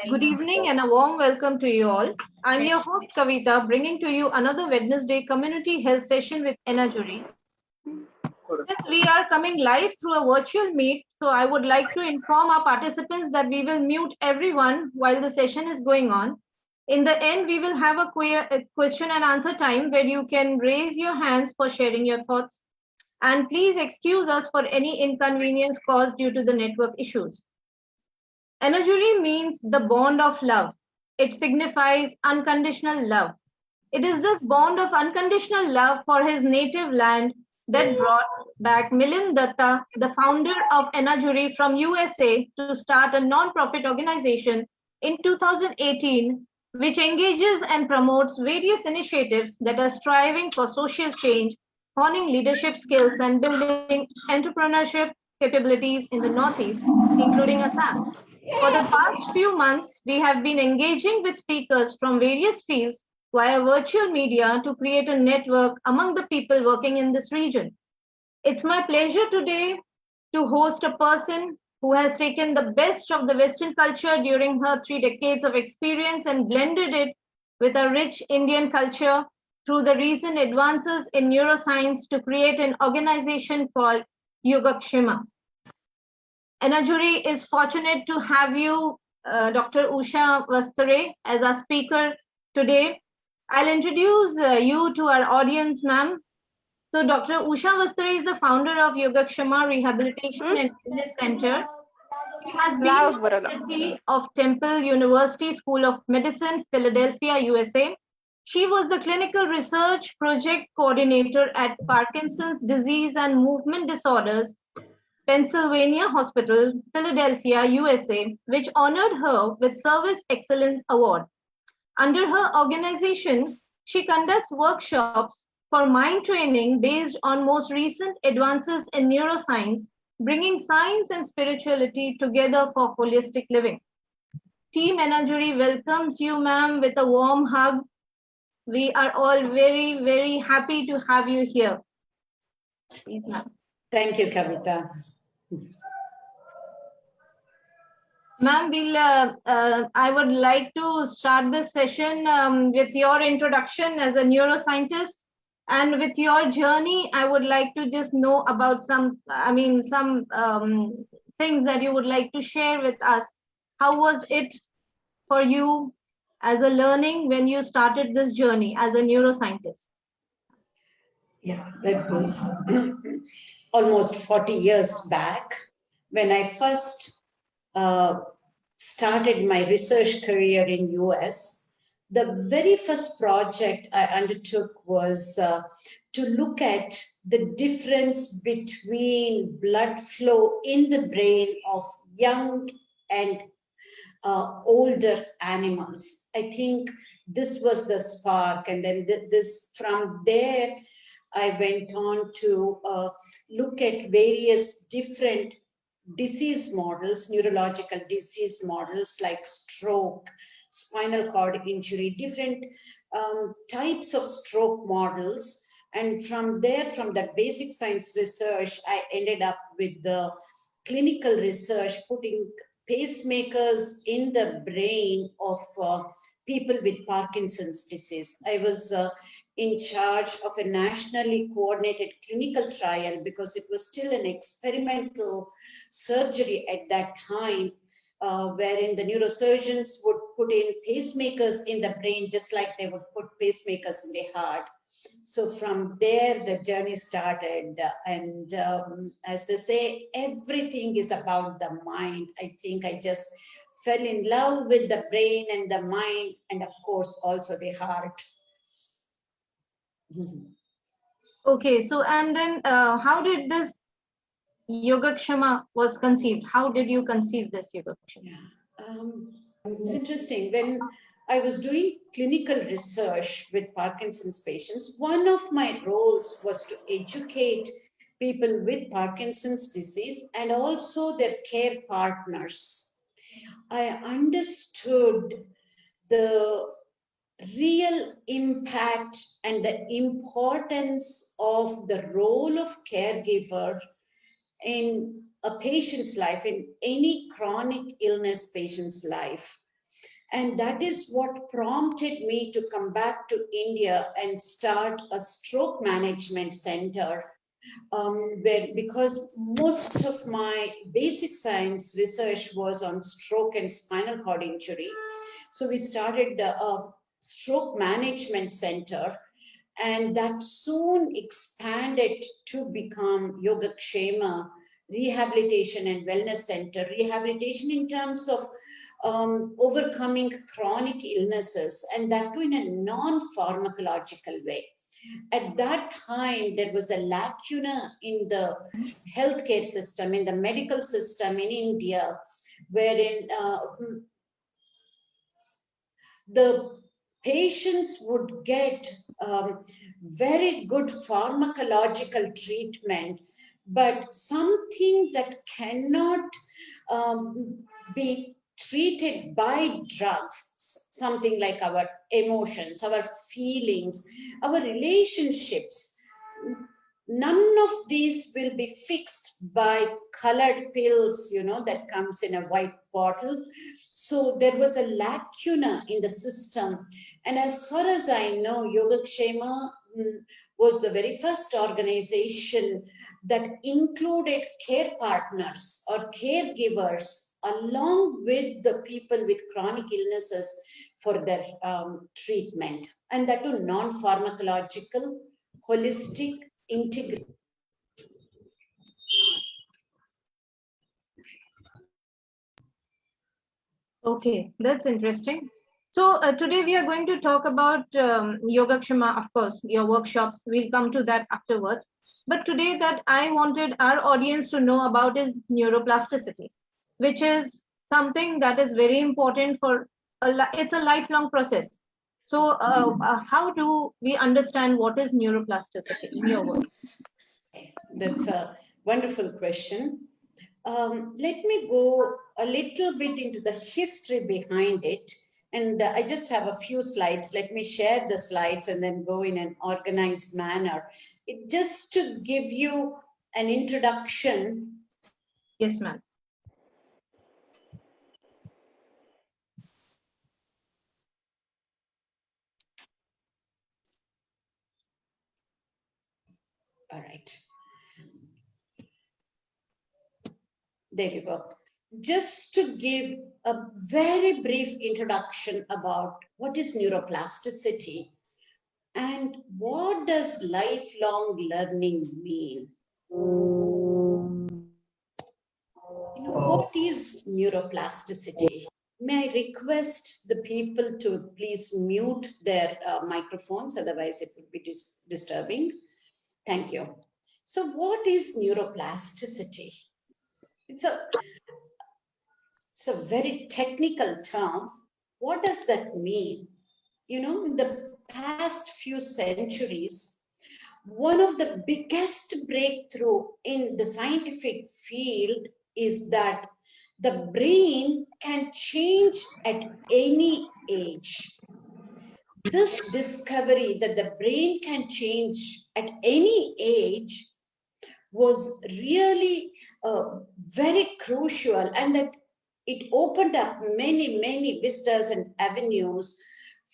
Good evening and a warm welcome to you all. I'm your host Kavita, bringing to you another Wednesday community health session with Enajuri. Since we are coming live through a virtual meet, so I would like to inform our participants that we will mute everyone while the session is going on. In the end, we will have a question and answer time where you can raise your hands for sharing your thoughts. And please excuse us for any inconvenience caused due to the network issues. Enajuri means the bond of love. It signifies unconditional love. It is this bond of unconditional love for his native land that brought back Milind Datta, the founder of Enajuri from USA, to start a non-profit organization in 2018, which engages and promotes various initiatives that are striving for social change, honing leadership skills, and building entrepreneurship capabilities in the Northeast, including Assam. For the past few months, we have been engaging with speakers from various fields via virtual media to create a network among the people working in this region. It's my pleasure today to host a person who has taken the best of the Western culture during her 3 decades of experience and blended it with a rich Indian culture through the recent advances in neuroscience to create an organization called YogaKshema. Enajuri is fortunate to have you, Dr. Usha Vastare, as our speaker today. I'll introduce you to our audience, ma'am. So Dr. Usha Vastare is the founder of YogaKshema Rehabilitation and Wellness Center. She has been Loud the ಬರಲ್ಲ. faculty of Temple University School of Medicine, Philadelphia, USA. She was the clinical research project coordinator at Parkinson's disease and movement disorders Pennsylvania Hospital, Philadelphia, USA, which honored her with Service Excellence Award. Under her organization, she conducts workshops for mind training based on most recent advances in neuroscience, bringing science and spirituality together for holistic living. Team Enajuri welcomes you, ma'am, with a warm hug. We are all very, very happy to have you here. Please, ma'am. Thank you, Kavita. Ma'am, I would like to start this session with your introduction as a neuroscientist. And with your journey, I would like to just know about some things that you would like to share with us. How was it for you as a learning when you started this journey as a neuroscientist? Yeah, that was almost 40 years back when I first started my research career in US. The very first project I undertook was to look at the difference between blood flow in the brain of young and older animals. I think this was the spark, and then this from there I went on to look at various different disease models, neurological disease models like stroke, spinal cord injury, different types of stroke models. And from there, from that basic science research, I ended up with the clinical research, putting pacemakers in the brain of people with Parkinson's disease. I was in charge of a nationally coordinated clinical trial because it was still an experimental surgery at that time, wherein the neurosurgeons would put in pacemakers in the brain just like they would put pacemakers in the heart. So from there, the journey started. And as they say, everything is about the mind. I think I just fell in love with the brain and the mind, and of course, also the heart. Okay, so and then how did this YogaKshema was conceived? How did you conceive this YogaKshema? Yeah. It's interesting. When I was doing clinical research with Parkinson's patients, one of my roles was to educate people with Parkinson's disease and also their care partners. I understood the real impact and the importance of the role of caregiver in a patient's life, in any chronic illness patient's life. And that is what prompted me to come back to India and start a stroke management center, because most of my basic science research was on stroke and spinal cord injury. So we started a stroke management center, and that soon expanded to become YogaKshema Rehabilitation and Wellness Center. Rehabilitation in terms of overcoming chronic illnesses, and that too in a non-pharmacological way. At that time, there was a lacuna in the healthcare system, in the medical system in India, wherein the patients would get very good pharmacological treatment, but something that cannot be treated by drugs, something like our emotions, our feelings, our relationships, none of these will be fixed by colored pills, that comes in a white bottle. So there was a lacuna in the system. And as far as I know, YogaKshema was the very first organization that included care partners or caregivers along with the people with chronic illnesses for their treatment. And that too non-pharmacological, holistic, integral. Okay, that's interesting. So today we are going to talk about YogaKshema, of course, your workshops. We'll come to that afterwards. But today that I wanted our audience to know about is neuroplasticity, which is something that is very important for, it's a lifelong process. So how do we understand what is neuroplasticity in your words? That's a wonderful question. Let me go a little bit into the history behind it. And I just have a few slides. Let me share the slides and then go in an organized manner. Just to give you an introduction. Yes, ma'am. All right. There you go. Just to give a very brief introduction about what is neuroplasticity and what does lifelong learning mean. What is neuroplasticity? May I request the people to please mute their microphones, otherwise it would be disturbing. Thank you. So what is neuroplasticity? It's a very technical term. What does that mean? In the past few centuries, one of the biggest breakthrough in the scientific field is that the brain can change at any age. This discovery that the brain can change at any age was really very crucial, and that it opened up many, many vistas and avenues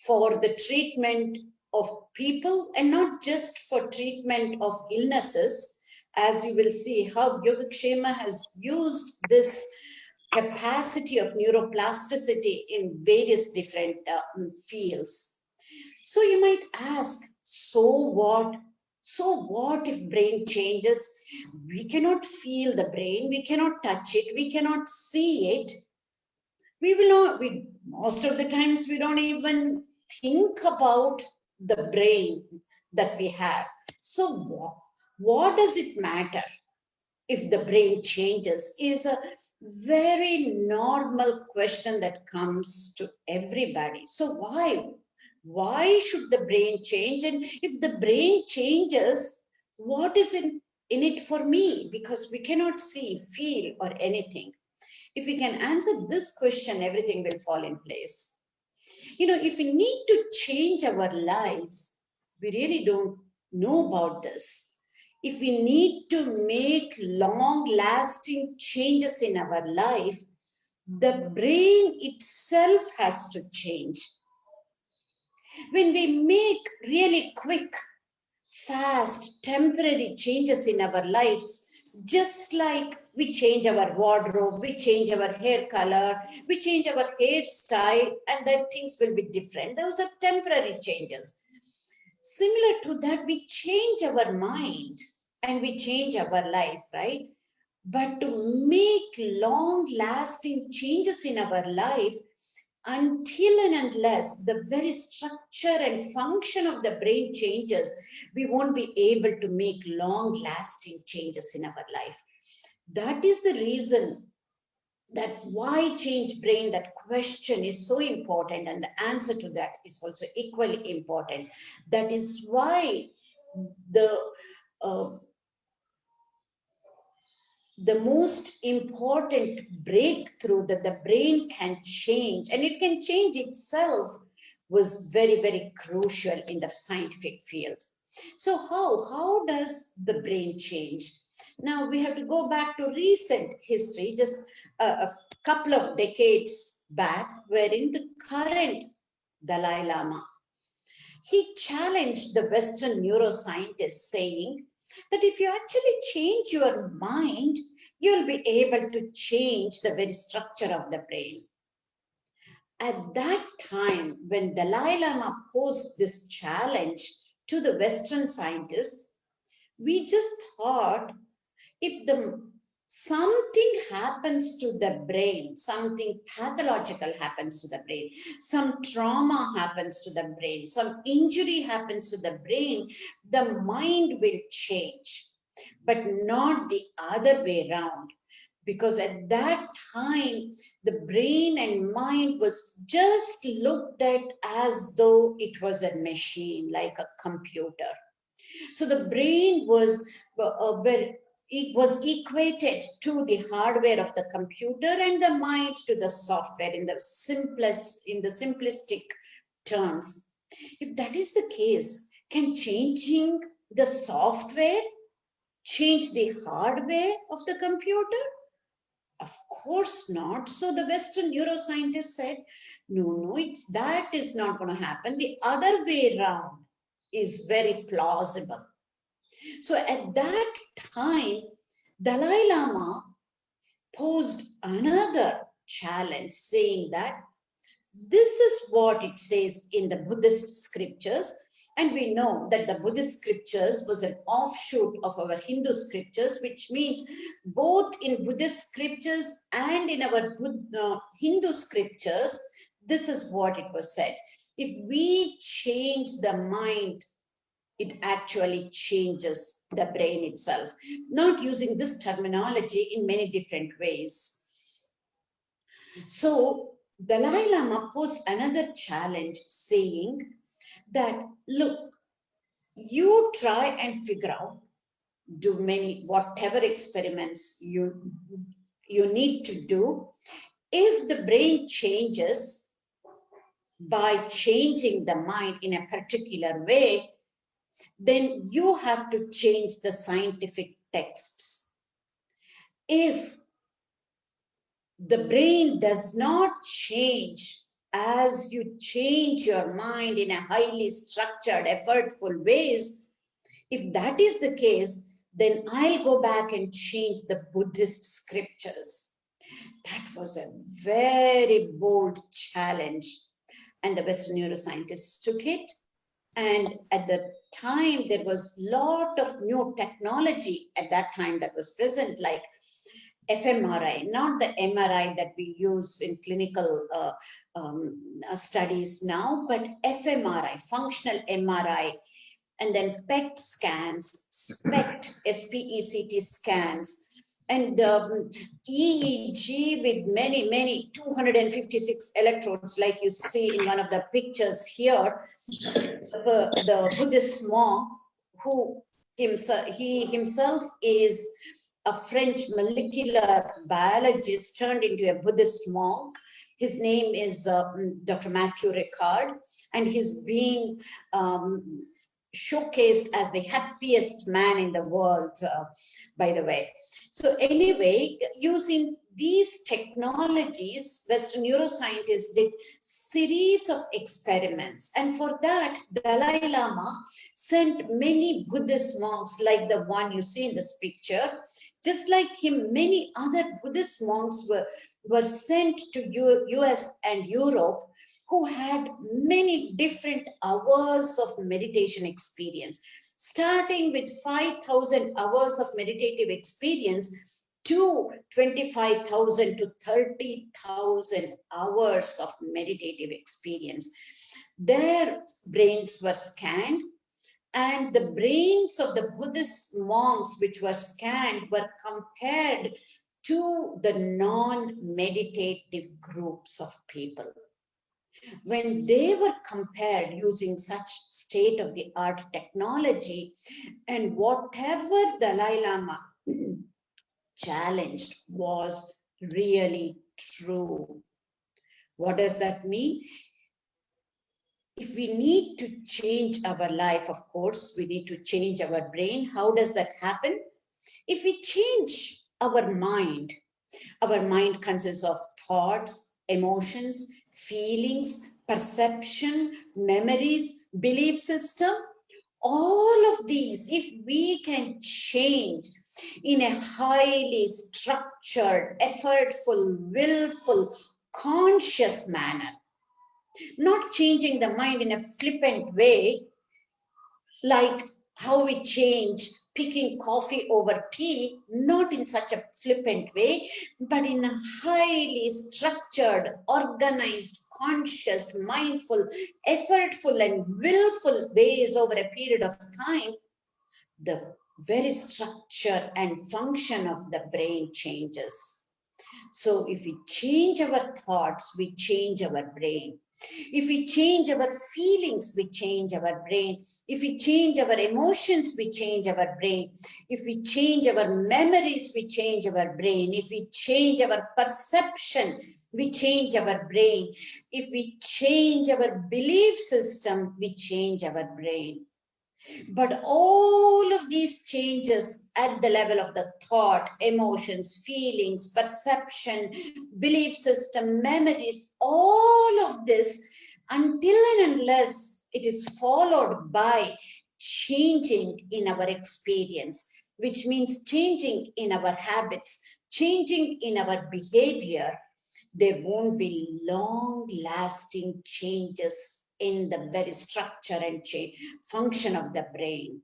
for the treatment of people, and not just for treatment of illnesses, as you will see how YogaKshema has used this capacity of neuroplasticity in various different fields. So you might ask, so what? So what if brain changes? We cannot feel the brain, we cannot touch it, we cannot see it. We will not, most of the times we don't even think about the brain that we have. So what does it matter if the brain changes is a very normal question that comes to everybody. So why should the brain change? And if the brain changes, what is in it for me? Because we cannot see, feel, or anything. If we can answer this question, everything will fall in place. If we need to change our lives, we really don't know about this. if we need to make long-lasting changes in our life, the brain itself has to change. When we make really quick, fast, temporary changes in our lives, just like we change our wardrobe, we change our hair color, we change our hairstyle, and then things will be different. Those are temporary changes. Similar to that, we change our mind and we change our life, right? But to make long lasting changes in our life, until and unless the very structure and function of the brain changes, we won't be able to make long lasting changes in our life. That is the reason that why change brain, that question is so important, and the answer to that is also equally important. That is why the uh, the most important breakthrough that the brain can change, and it can change itself, was very, very crucial in the scientific field. So how does the brain change? Now we have to go back to recent history, just a couple of decades back, wherein the current Dalai Lama, he challenged the Western neuroscientists, saying that if you actually change your mind, you'll be able to change the very structure of the brain. At that time, when Dalai Lama posed this challenge to the Western scientists, we just thought, if the something happens to the brain, something pathological happens to the brain, some trauma happens to the brain, some injury happens to the brain, the mind will change, but not the other way around. Because at that time, the brain and mind was just looked at as though it was a machine, like a computer. So the brain was it was equated to the hardware of the computer and the mind to the software in the simplistic terms. If that is the case, can changing the software change the hardware of the computer? Of course not. So the Western neuroscientists said, no, that is not going to happen. The other way around is very plausible. So at that time, Dalai Lama posed another challenge, saying that this is what it says in the Buddhist scriptures. And we know that the Buddhist scriptures was an offshoot of our Hindu scriptures, which means both in Buddhist scriptures and in our Hindu scriptures, this is what it was said. If we change the mind, it actually changes the brain itself. Not using this terminology in many different ways. So Dalai Lama posed another challenge, saying that, look, you try and figure out, do whatever experiments you need to do. If the brain changes by changing the mind in a particular way, then you have to change the scientific texts. If the brain does not change as you change your mind in a highly structured, effortful ways, if that is the case, then I'll go back and change the Buddhist scriptures. That was a very bold challenge, and the Western neuroscientists took it. And at the time, there was a lot of new technology at that time that was present, like fMRI, not the MRI that we use in clinical studies now, but fMRI, functional MRI, and then PET scans, SPECT, SPECT scans, and EEG with many 256 electrodes, like you see in one of the pictures here. The Buddhist monk, who himself is a French molecular biologist turned into a Buddhist monk. His name is Dr. Matthew Ricard, and he's being showcased as the happiest man in the world, by the way. So anyway, using these technologies, Western neuroscientists did series of experiments, and for that Dalai Lama sent many Buddhist monks like the one you see in this picture. Just like him, many other Buddhist monks were sent to US and Europe, who had many different hours of meditation experience, starting with 5,000 hours of meditative experience to 25,000 to 30,000 hours of meditative experience. Their brains were scanned, and the brains of the Buddhist monks which were scanned were compared to the non-meditative groups of people. When they were compared using such state-of-the-art technology, and whatever Dalai Lama challenged was really true. What does that mean? If we need to change our life, of course, we need to change our brain. How does that happen? If we change our mind consists of thoughts, emotions, feelings, perception, memories, belief system. All of these, if we can change in a highly structured, effortful, willful, conscious manner, not changing the mind in a flippant way, like how we change picking coffee over tea, not in such a flippant way, but in a highly structured, organized, conscious, mindful, effortful, and willful ways over a period of time, the very structure and function of the brain changes. So if we change our thoughts, we change our brain. If we change our feelings, we change our brain. If we change our emotions, we change our brain. If we change our memories, we change our brain. If we change our perception, we change our brain. If we change our belief system, we change our brain. But all of these changes at the level of the thought, emotions, feelings, perception, belief system, memories, all of this, until and unless it is followed by changing in our experience, which means changing in our habits, changing in our behavior, there won't be long-lasting changes in the very structure and function of the brain.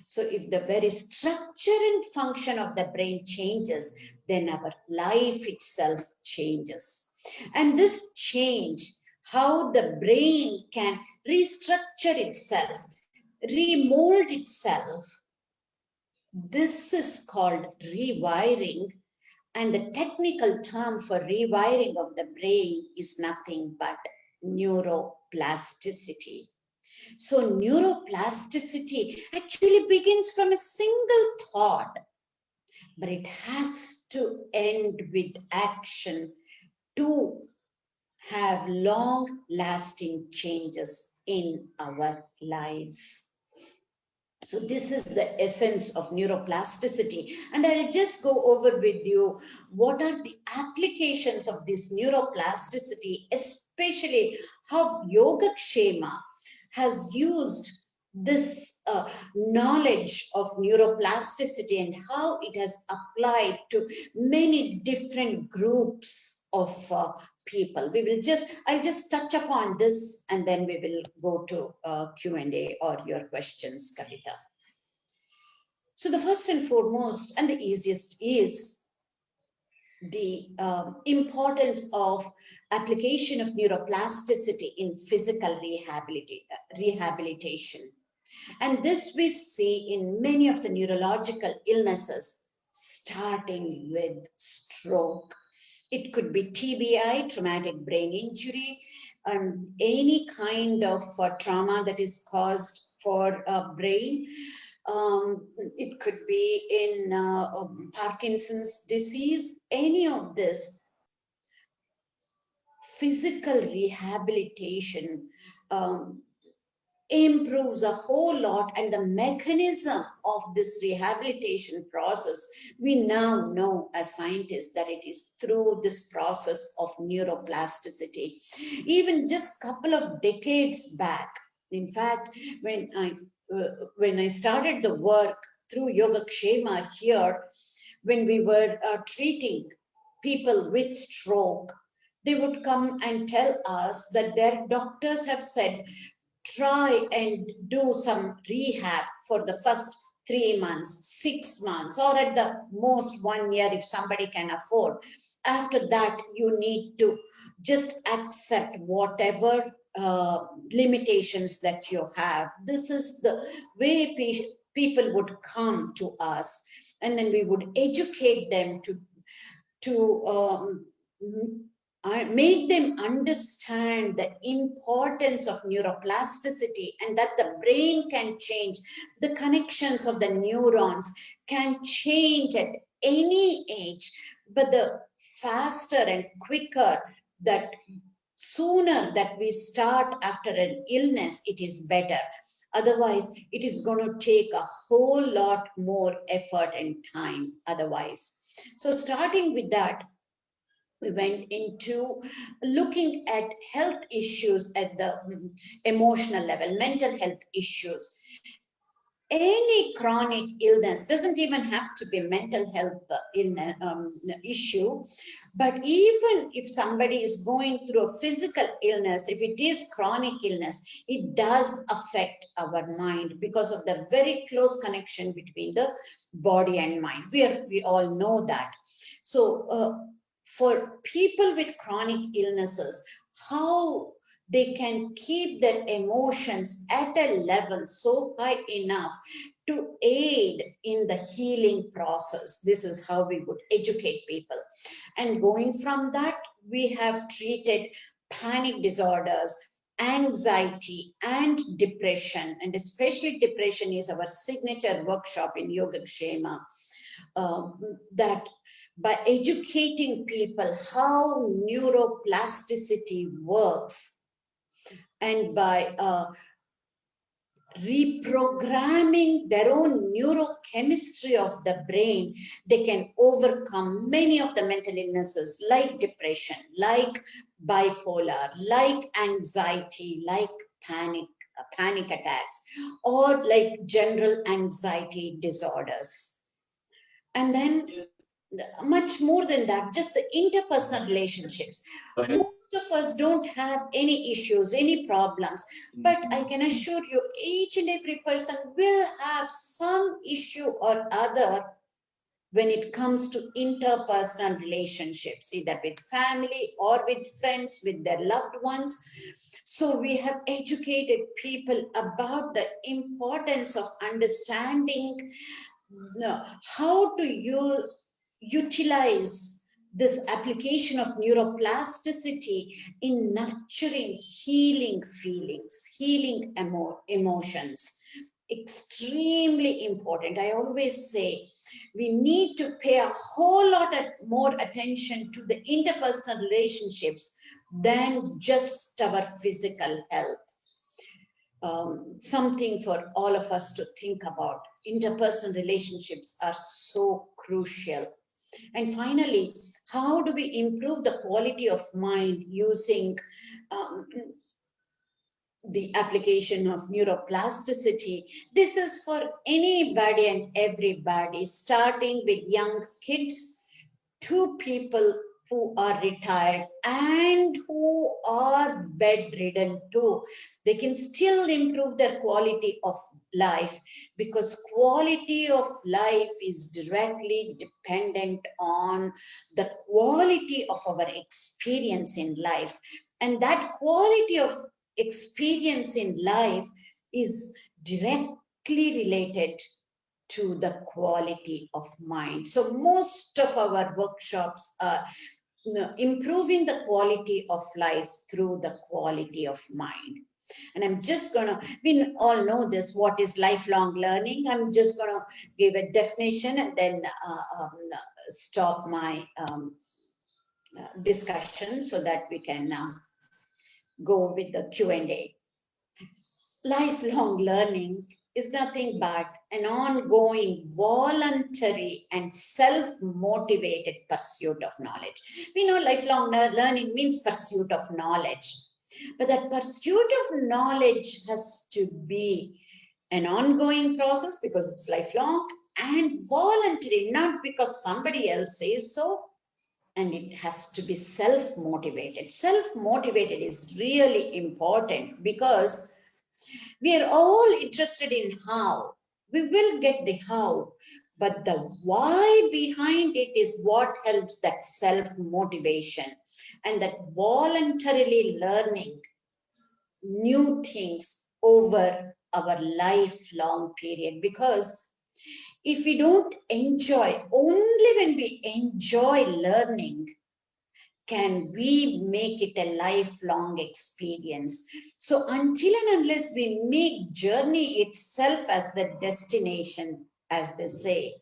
So if the very structure and function of the brain changes, then our life itself changes. And this change, how the brain can restructure itself, remold itself, this is called rewiring. And the technical term for rewiring of the brain is nothing but neuroplasticity. So neuroplasticity actually begins from a single thought, but it has to end with action to have long-lasting changes in our lives. So this is the essence of neuroplasticity. And I'll just go over with you what are the applications of this neuroplasticity, especially how YogaKshema has used this knowledge of neuroplasticity and how it has applied to many different groups of people. I'll just touch upon this and then we will go to Q&A or your questions, Kavita. So the first and foremost and the easiest is the importance of application of neuroplasticity in physical rehabilitation. And this we see in many of the neurological illnesses, starting with stroke. It could be TBI, traumatic brain injury, and any kind of trauma that is caused for brain. It could be in Parkinson's disease, any of this. Physical rehabilitation improves a whole lot, and the mechanism of this rehabilitation process, we now know as scientists that it is through this process of neuroplasticity. Even just couple of decades back, in fact, when I started the work through YogaKshema here, when we were treating people with stroke, they would come and tell us that their doctors have said, try and do some rehab for the first 3 months, 6 months, or at the most 1 year if somebody can afford. After that, you need to just accept whatever limitations that you have. This is the way people would come to us, and then we would educate them to make them understand the importance of neuroplasticity, and that the brain can change. The connections of the neurons can change at any age, but the faster and quicker that sooner that we start after an illness, it is better. Otherwise, it is going to take a whole lot more effort and time otherwise. So starting with that, we went into looking at health issues at the emotional level, mental health issues. Any chronic illness doesn't even have to be mental health issue, but even if somebody is going through a physical illness, if it is chronic illness, it does affect our mind because of the very close connection between the body and mind. We all know that. So for people with chronic illnesses, how they can keep their emotions at a level so high enough to aid in the healing process. This is how we would educate people. And going from that, we have treated panic disorders, anxiety, and depression. And especially depression is our signature workshop in YogaKshema. That by educating people how neuroplasticity works, and by reprogramming their own neurochemistry of the brain, they can overcome many of the mental illnesses like depression, like bipolar, like anxiety, like panic attacks, or like general anxiety disorders. And then much more than that, just the interpersonal relationships. Most of us don't have any issues, any problems, but I can assure you, each and every person will have some issue or other when it comes to interpersonal relationships, either with family or with friends, with their loved ones. So we have educated people about the importance of understanding how to utilize this application of neuroplasticity in nurturing healing feelings, healing emotions. Extremely important. I always say we need to pay a whole lot more attention to the interpersonal relationships than just our physical health. Something for all of us to think about. Interpersonal relationships are so crucial. And finally, how do we improve the quality of mind using the application of neuroplasticity? This is for anybody and everybody, starting with young kids to people who are retired and who are bedridden too. They can still improve their quality of life, because quality of life is directly dependent on the quality of our experience in life. And that quality of experience in life is directly related to the quality of mind. So most of our workshops are improving the quality of life through the quality of mind. And I'm just gonna, we all know this, what is lifelong learning. I'm just gonna give a definition and then stop my discussion so that we can go with the Q&A. lifelong learning is nothing but an ongoing, voluntary, and self-motivated pursuit of knowledge. We know lifelong learning means pursuit of knowledge, but that pursuit of knowledge has to be an ongoing process because it's lifelong and voluntary, not because somebody else says so, and it has to be self-motivated. Self-motivated is really important because we are all interested in how. We will get the how, but the why behind it is what helps that self-motivation and that voluntarily learning new things over our lifelong period. Because if we don't enjoy, only when we enjoy learning can we make it a lifelong experience. So until and unless we make journey itself as the destination, as they say,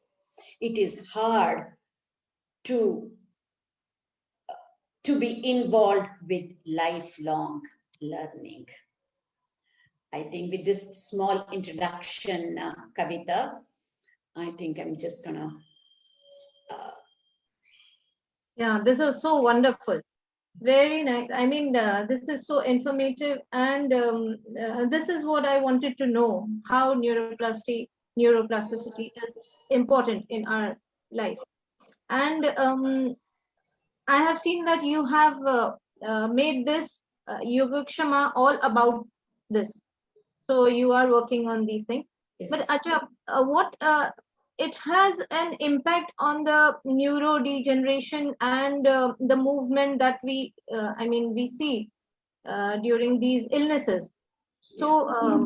it is hard to be involved with lifelong learning. I think with this small introduction, Kavita, I think I'm just gonna. Yeah, this is so wonderful. Very nice. I mean, this is so informative, and this is what I wanted to know: how neuroplasticity is important in our life. And I have seen that you have made this YogaKshema all about this. So you are working on these things. But Yes. Acha, what it has an impact on the neurodegeneration and the movement that we see during these illnesses. Yeah. So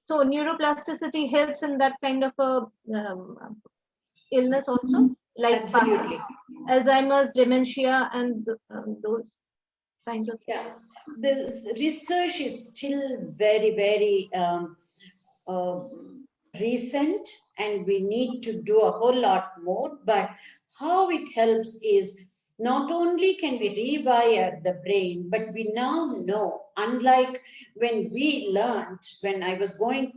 so neuroplasticity helps in that kind of a illness also, like Absolutely. Alzheimer's, dementia, and those kinds of. Yeah, this research is still very, very recent, and we need to do a whole lot more. But how it helps is not only can we rewire the brain, but we now know, unlike when we learned, when I was going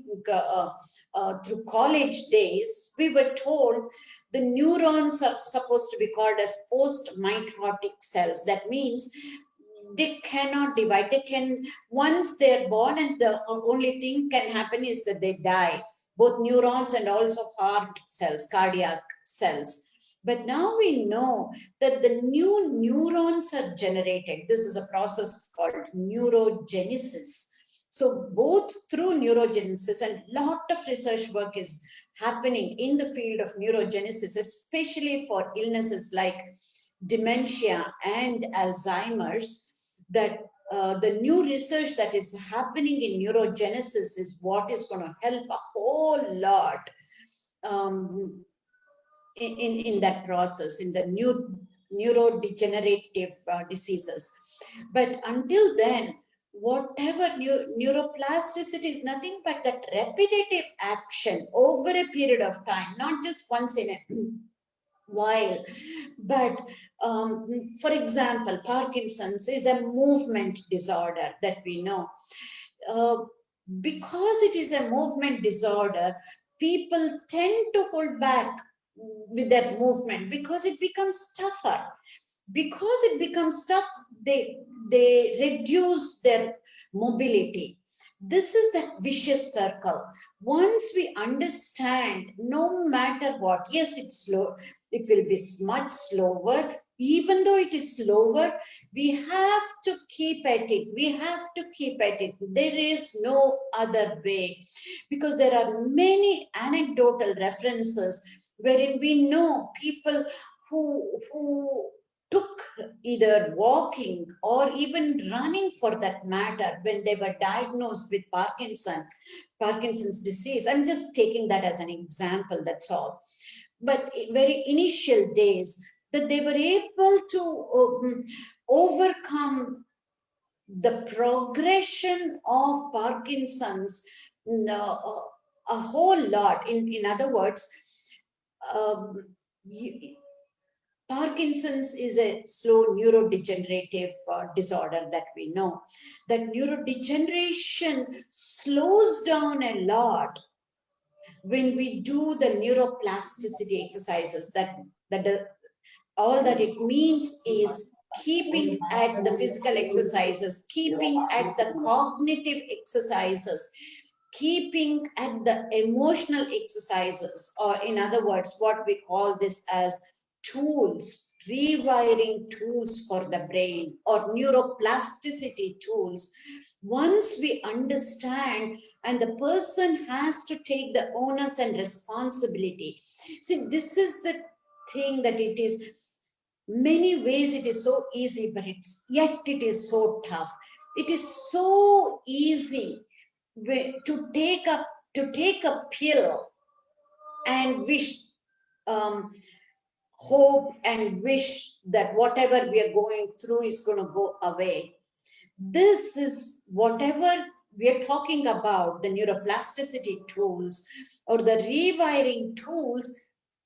through college days, we were told the neurons are supposed to be called as post-mitotic cells. That means they cannot divide. They can, once they're born, and the only thing can happen is that they die, both neurons and also heart cells, cardiac cells. But now we know that the new neurons are generated. This is a process called neurogenesis. So both through neurogenesis, and lot of research work is happening in the field of neurogenesis, especially for illnesses like dementia and Alzheimer's, that the new research that is happening in neurogenesis is what is going to help a whole lot in that process, in the neurodegenerative diseases. But until then, whatever neuroplasticity is nothing but that repetitive action over a period of time, not just once in a while. But for example, Parkinson's is a movement disorder that we know. Uh, because it is a movement disorder, people tend to hold back with their movement because it becomes tougher. Because it becomes tough, they reduce their mobility. This is that vicious circle. Once we understand, no matter what, yes, it's slow, it will be much slower. Even though it is slower, we have to keep at it. We have to keep at it. There is no other way, because there are many anecdotal references wherein we know people who took either walking or even running, for that matter, when they were diagnosed with Parkinson's disease. I'm just taking that as an example, that's all. But very initial days, that they were able to overcome the progression of Parkinson's a whole lot. In other words, um, you, Parkinson's is a slow neurodegenerative disorder that we know. That neurodegeneration slows down a lot when we do the neuroplasticity exercises. All that it means is keeping at the physical exercises, keeping at the cognitive exercises, keeping at the emotional exercises, or in other words, what we call this as tools, rewiring tools for the brain or neuroplasticity tools. Once we understand, and the person has to take the onus and responsibility. See, this is the thing, that it is many ways it is so easy, but yet it is so tough. It is so easy to take a pill and wish, hope and wish that whatever we are going through is going to go away. This is whatever we are talking about, the neuroplasticity tools or the rewiring tools.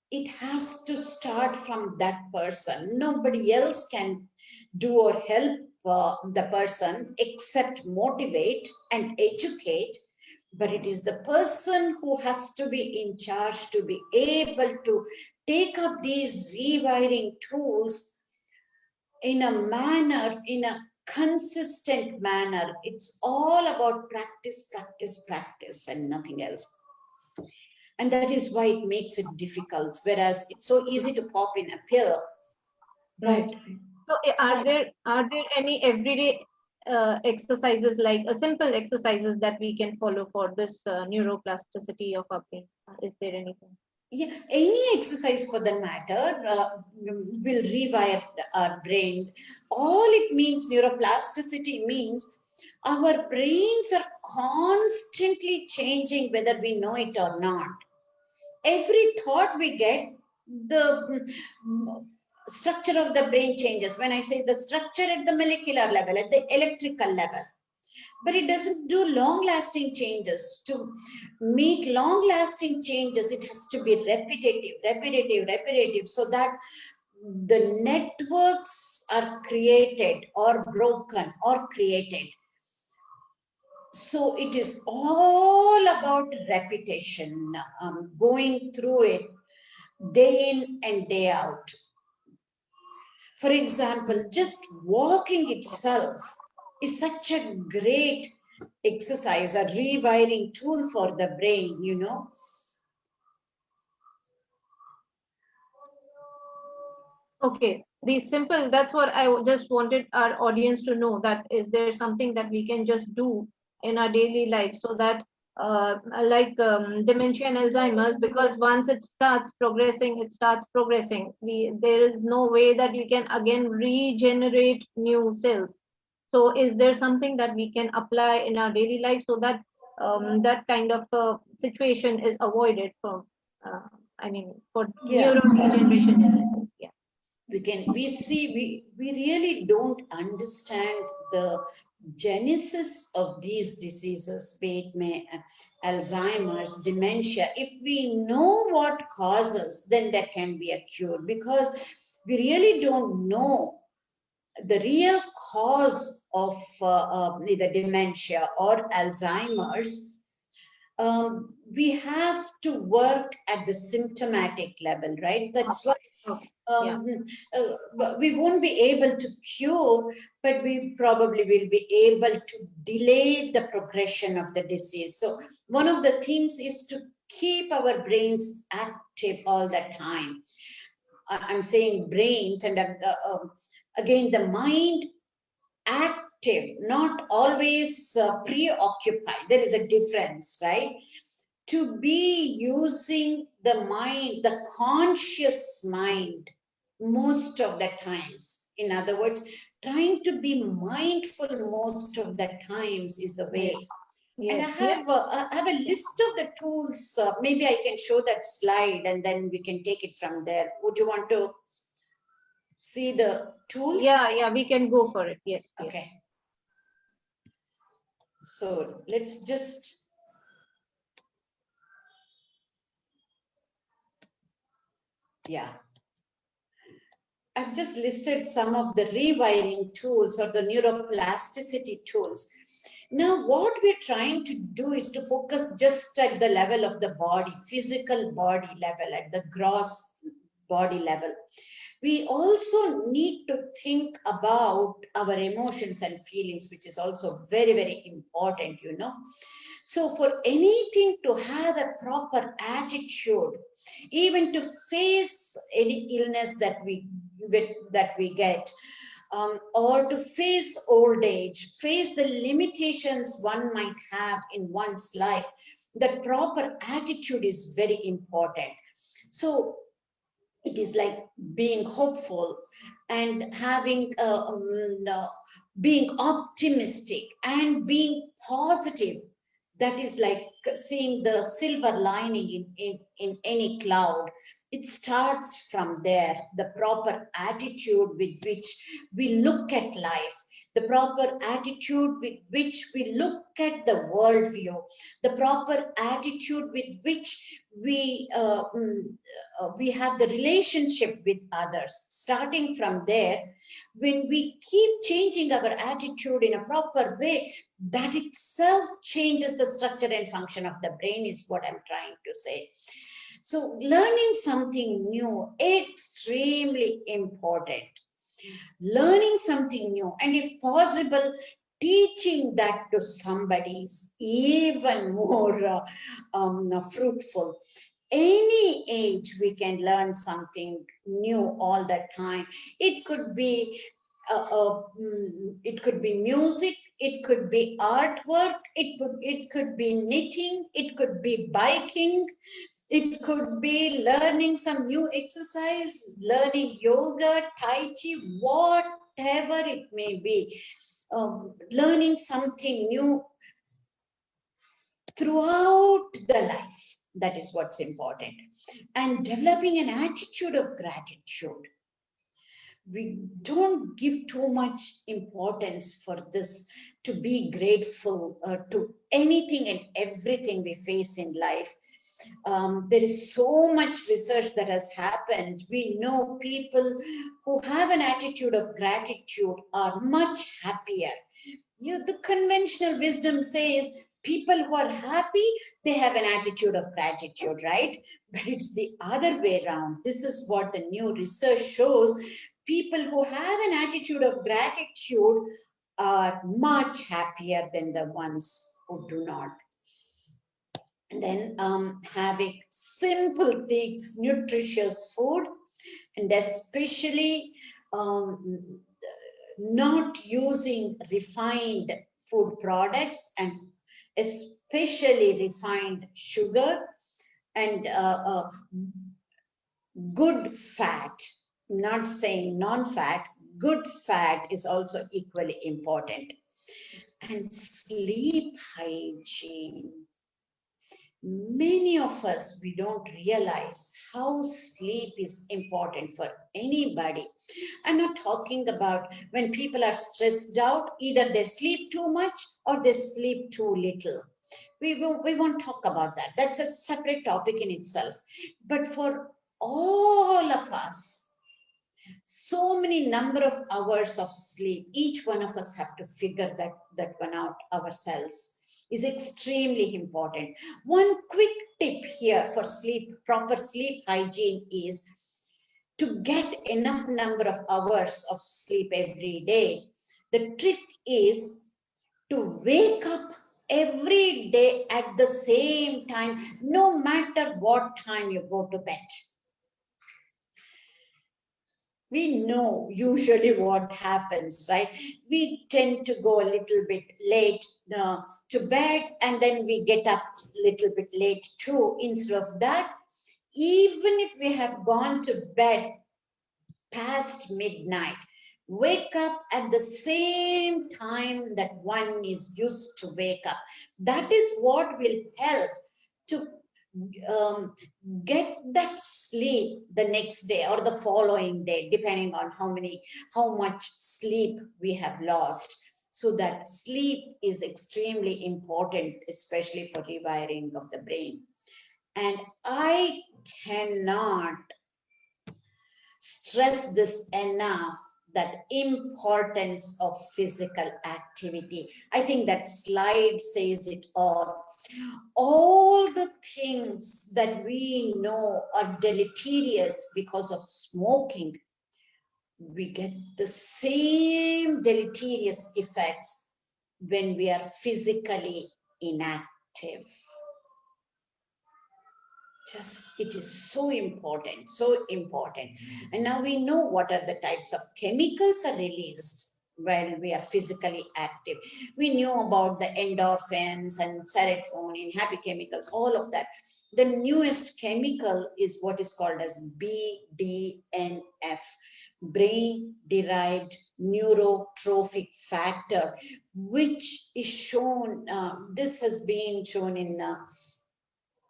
It has to start from that person. Nobody else can do or help the person except motivate and educate. But it is the person who has to be in charge to be able to take up these rewiring tools in a manner, in a consistent manner. It's all about practice, practice, practice, and nothing else. And that is why it makes it difficult, whereas it's so easy to pop in a pill. But so are there any everyday exercises, like a simple exercises that we can follow for this neuroplasticity of our brain? Is there anything? Yeah, any exercise for the matter will rewire our brain. All it means, neuroplasticity means, our brains are constantly changing whether we know it or not. Every thought we get, the structure of the brain changes. When I say the structure at the molecular level, at the electrical level, but it doesn't do long lasting changes. To make long lasting changes, it has to be repetitive, so that the networks are created or broken or created. So it is all about repetition, going through it day in and day out. For example, just walking itself is such a great exercise, a rewiring tool for the brain, you know. Okay, the simple, that's what I just wanted our audience to know, that is there something that we can just do in our daily life, so that like dementia and Alzheimer's, because once it starts progressing, there is no way that we can again regenerate new cells. So is there something that we can apply in our daily life, so that that kind of situation is avoided from, I mean, for Yeah, neurodegeneration illnesses? Yeah. we really don't understand the genesis of these diseases, be it Alzheimer's, dementia. If we know what causes, then there can be a cure, because we really don't know the real cause of either dementia or Alzheimer's. We have to work at the symptomatic level, right? That's why Yeah. we won't be able to cure, but we probably will be able to delay the progression of the disease. So one of the things is to keep our brains active all the time. I'm saying brains, and again, the mind active, not always preoccupied. There is a difference, right? To be using the mind, the conscious mind, most of the times. In other words, trying to be mindful most of the times is the way. And Yes. I have a list of the tools. Maybe I can show that slide and then we can take it from there. Would you want to see the tools? Yeah, we can go for it. Yes. Okay. So let's just, yeah. I've just listed some of the rewiring tools or the neuroplasticity tools. Now, what we're trying to do is to focus just at the level of the body, physical body level, at the gross body level. We also need to think about our emotions and feelings, which is also very, very important, you know. So for anything to have a proper attitude, even to face any illness that we get, or to face old age, face the limitations one might have in one's life, the proper attitude is very important. So it is like being hopeful and having being optimistic and being positive. That is like seeing the silver lining in any cloud. It starts from there, the proper attitude with which we look at life, the proper attitude with which we look at the worldview, the proper attitude with which we have the relationship with others. Starting from there, when we keep changing our attitude in a proper way, that itself changes the structure and function of the brain, is what I'm trying to say. So learning something new, extremely important. Learning something new, and if possible, teaching that to somebody is even more fruitful. Any age we can learn something new all the time. It could be it could be music, it could be artwork, it could be knitting, it could be biking, it could be learning some new exercise, learning yoga, tai chi, whatever it may be. Learning something new throughout the life. That is what's important. And developing an attitude of gratitude. We don't give too much importance for this, to be grateful to anything and everything we face in life. There is so much research that has happened. We know people who have an attitude of gratitude are much happier. The conventional wisdom says people who are happy, they have an attitude of gratitude, right? But it's the other way around. This is what the new research shows. People who have an attitude of gratitude are much happier than the ones who do not. And then having simple things, nutritious food, and especially not using refined food products, and especially refined sugar, and good fat, not saying non-fat, good fat is also equally important. And sleep hygiene. Many of us, we don't realize how sleep is important for anybody. I'm not talking about when people are stressed out, either they sleep too much or they sleep too little. We won't talk about that. That's a separate topic in itself. But for all of us, so many number of hours of sleep, each one of us have to figure that one out ourselves, is extremely important. One quick tip here for sleep, proper sleep hygiene, is to get enough number of hours of sleep every day. The trick is to wake up every day at the same time, no matter what time you go to bed. We know usually what happens, right? We tend to go a little bit late to bed, and then we get up a little bit late too. Instead of that, even if we have gone to bed past midnight, wake up at the same time that one is used to wake up. That is what will help to get that sleep the next day or the following day, depending on how much sleep we have lost. So that sleep is extremely important, especially for rewiring of the brain. And I cannot stress this enough, that importance of physical activity. I think that slide says it all. All the things that we know are deleterious because of smoking, we get the same deleterious effects when we are physically inactive. Just, it is so important, so important. And now we know what are the types of chemicals are released when we are physically active. We knew about the endorphins and serotonin, happy chemicals, all of that. The newest chemical is what is called as BDNF, brain derived neurotrophic factor, which is shown, this has been shown in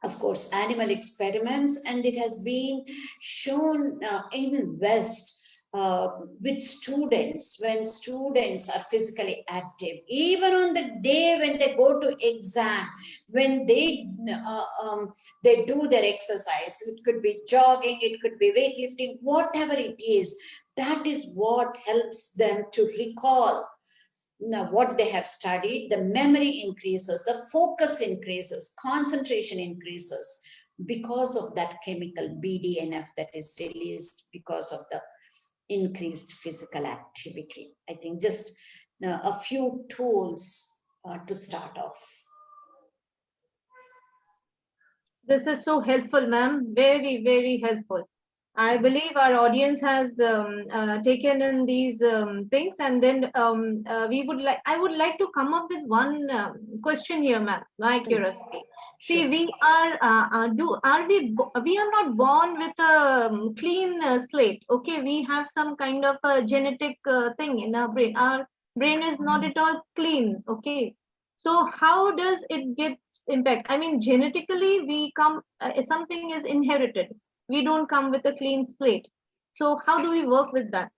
of course, animal experiments, and it has been shown in West with students, when students are physically active, even on the day when they go to exam, when they do their exercise, it could be jogging, it could be weightlifting, whatever it is, that is what helps them to recall now what they have studied. The memory increases, the focus increases, concentration increases because of that chemical BDNF that is released because of the increased physical activity. I think just a few tools to start off. This is so helpful, ma'am. Very, very helpful. I believe our audience has taken in these things, and then I would like to come up with one question here, ma'am. My curiosity. Sure. See, we are not born with a clean slate. Okay, we have some kind of a genetic thing in our brain. Our brain is not at all clean. Okay, so how does it get impact? I mean, genetically, we come. Something is inherited. We don't come with a clean slate. So how do we work with that?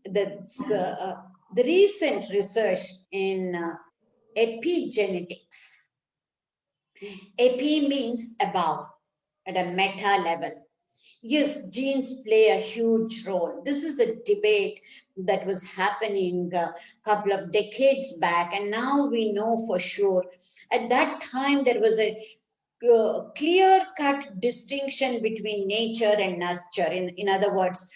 That's the recent research in epigenetics. Epi means above, at a meta level. Yes, genes play a huge role. This is the debate that was happening a couple of decades back, and now we know for sure. At that time, there was a clear-cut distinction between nature and nurture. In other words,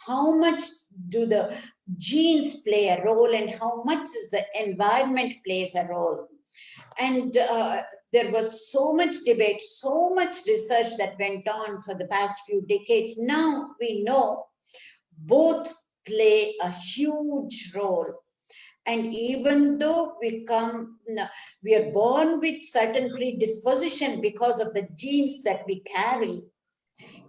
how much do the genes play a role, and how much is the environment plays a role? And there was so much debate, so much research that went on for the past few decades. Now we know both play a huge role. And even though we are born with certain predisposition because of the genes that we carry,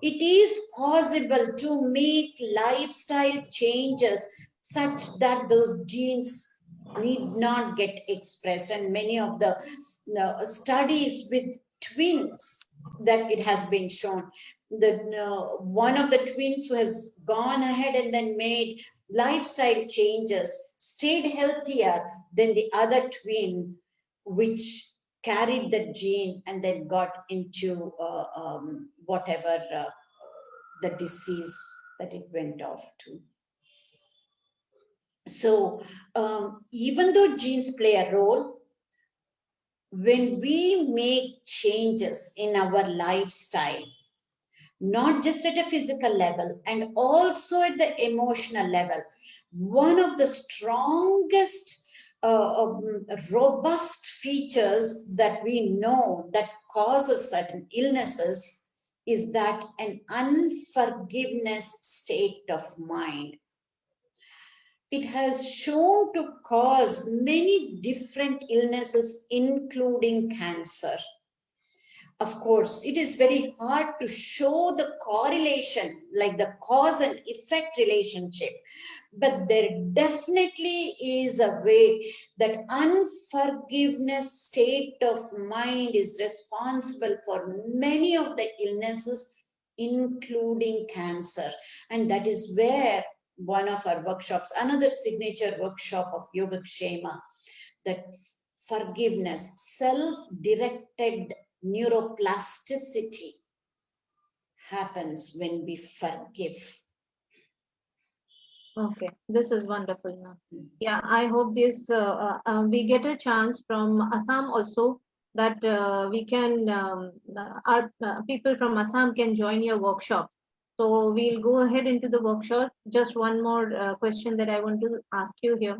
it is possible to make lifestyle changes such that those genes need not get expressed. And many of the studies with twins that it has been shown, that one of the twins who has gone ahead and then made lifestyle changes stayed healthier than the other twin, which carried the gene and then got into whatever the disease that it went off to. So even though genes play a role, when we make changes in our lifestyle, not just at a physical level and also at the emotional level, one of the strongest robust features that we know that causes certain illnesses is that an unforgiveness state of mind. It has shown to cause many different illnesses, including cancer. Of course, it is very hard to show the correlation, like the cause and effect relationship, but there definitely is a way that unforgiveness state of mind is responsible for many of the illnesses, including cancer. And that is where one of our workshops, another signature workshop of YogaKshema, that forgiveness, self-directed neuroplasticity, happens when we forgive. Okay, this is wonderful, ma'am. Yeah, I hope this we get a chance from Assam also, that we can our people from Assam can join your workshops. So we'll go ahead into the workshop. Just one more question that I want to ask you here.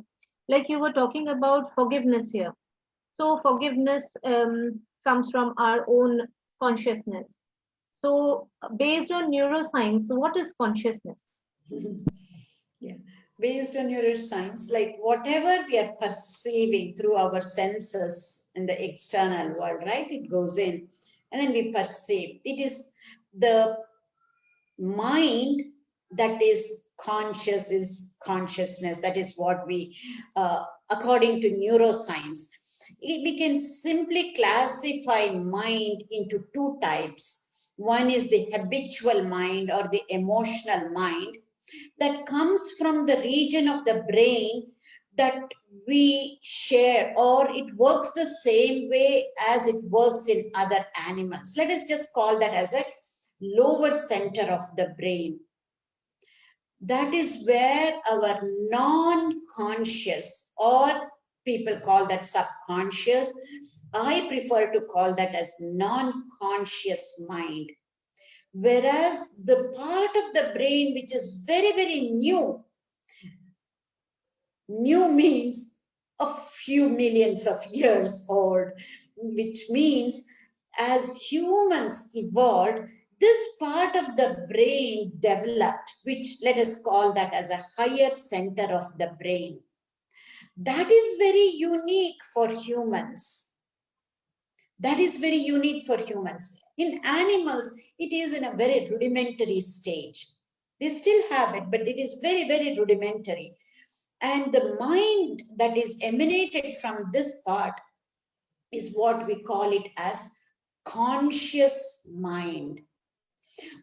Like you were talking about forgiveness here. So forgiveness comes from our own consciousness. So based on neuroscience, what is consciousness? Yeah. Based on neuroscience, like whatever we are perceiving through our senses in the external world, right? It goes in and then we perceive. It is the mind that is conscious, is consciousness. That is what we, according to neuroscience, we can simply classify mind into two types. One is the habitual mind or the emotional mind that comes from the region of the brain that we share, or it works the same way as it works in other animals. Let us just call that as a lower center of the brain. That is where our non-conscious, or people call that subconscious, I prefer to call that as non-conscious mind. Whereas the part of the brain which is very, very new means a few millions of years old, which means as humans evolved, this part of the brain developed, which let us call that as a higher center of the brain. That is very unique for humans. That is very unique for humans. In animals, it is in a very rudimentary stage. They still have it, but it is very, very rudimentary. And the mind that is emanated from this part is what we call it as conscious mind.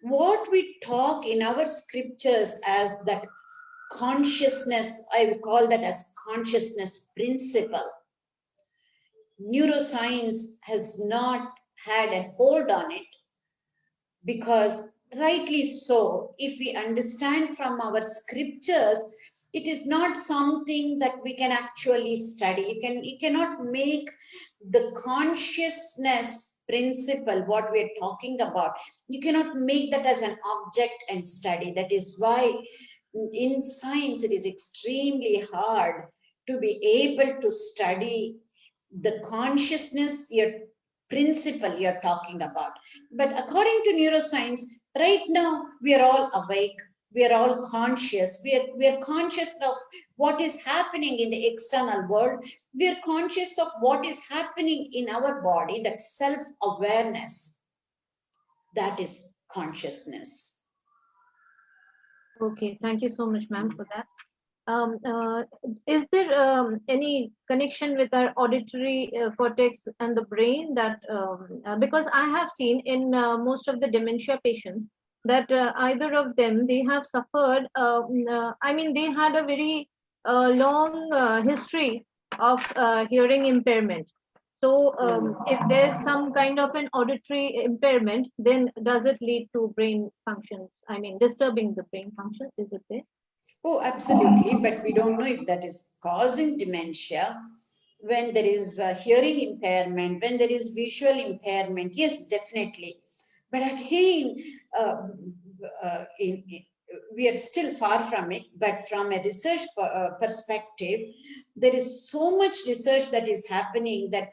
What we talk in our scriptures as that consciousness, I would call that as consciousness principle. Neuroscience has not had a hold on it, because rightly so, if we understand from our scriptures, it is not something that we can actually study. You cannot make the consciousness principle, what we're talking about, you cannot make that as an object and study. That is why in science it is extremely hard to be able to study the consciousness principle you're talking about. But according to neuroscience, right now we are all awake, we are all conscious, we are conscious of what is happening in the external world, we are conscious of what is happening in our body. That self-awareness, that is consciousness. Okay, thank you so much, ma'am, for that. Um, uh, is there any connection with our auditory cortex and the brain, that because I have seen in most of the dementia patients that either of them, they have suffered, I mean, they had a very long history of hearing impairment. So if there's some kind of an auditory impairment, then does it lead to brain functions? I mean, disturbing the brain function, is it there? Oh, absolutely. But we don't know if that is causing dementia. When there is a hearing impairment, when there is visual impairment, yes, definitely. But again, we are still far from it. But from a research perspective, there is so much research that is happening that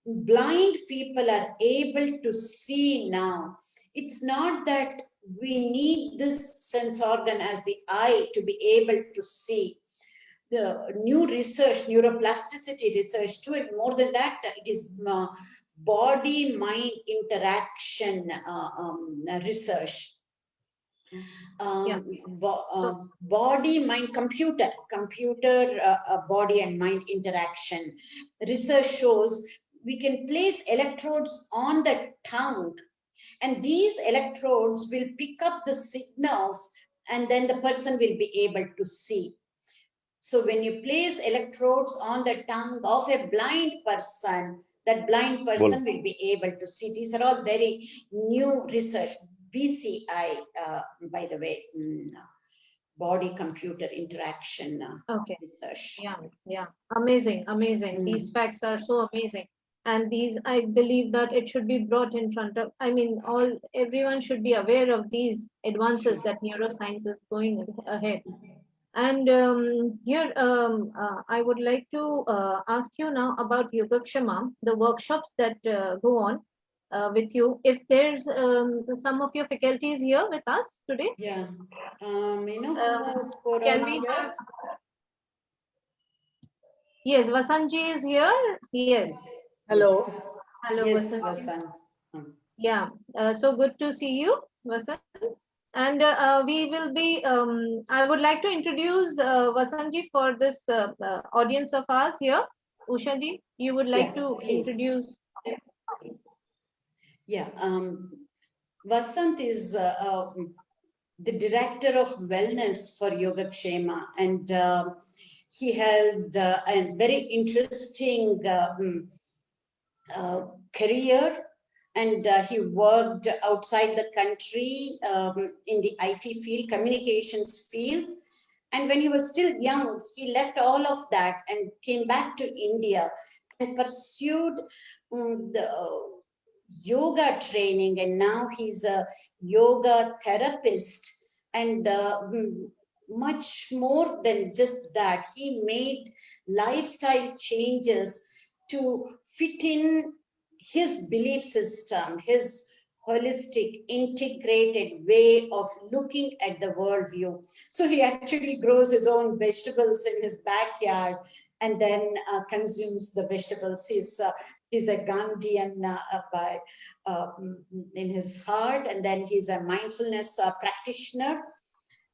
blind people are able to see now. It's not that we need this sense organ as the eye to be able to see. The new research, neuroplasticity research, to it more than that, it is body mind interaction research. Yeah. So, Body mind computer body and mind interaction research shows we can place electrodes on the tongue, and these electrodes will pick up the signals, and then the person will be able to see. So when you place electrodes on the tongue of a blind person, that blind person will be able to see. These are all very new research. BCI, by the way, body-computer interaction research. Yeah, amazing. These facts are so amazing. And these, I believe that it should be brought in front of, everyone should be aware of these advances that neuroscience is going ahead. And here, I would like to ask you now about YogaKshema, the workshops that go on with you. If there's some of your faculties here with us today. Yeah. Can we have? Yes, Vasantji is here. Yes. Hello. Yes. Hello, yes, Vasant. Yeah. So good to see you, Vasant. And we will be, I would like to introduce Vasantji for this audience of ours here. Ushaji, you would like to introduce? Yeah, Vasant is the director of wellness for YogaKshema, and he has a very interesting career, and he worked outside the country in the IT field, communications field. And when he was still young, he left all of that and came back to India and pursued the yoga training. And now he's a yoga therapist. And much more than just that, he made lifestyle changes to fit in his belief system, his holistic, integrated way of looking at the worldview. So he actually grows his own vegetables in his backyard and then consumes the vegetables. He's a Gandhian in his heart, and then he's a mindfulness practitioner,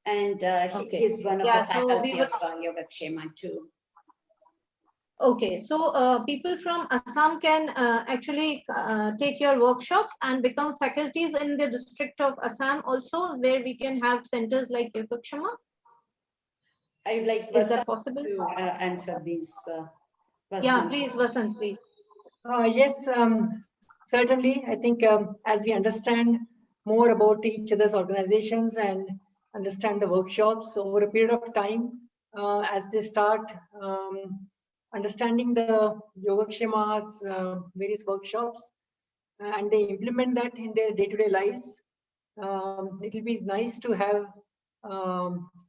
and he's one of the faculty of YogaKshema too. Okay, so people from Assam can actually take your workshops and become faculties in the district of Assam also, where we can have centers like YogaKshema. I would like Is that Vasant possible? to answer these. Yeah, please, Vasant, please. Yes, certainly. I think as we understand more about each other's organizations and understand the workshops over a period of time, as they start understanding the YogaKshema's various workshops and they implement that in their day-to-day lives, it will be nice to have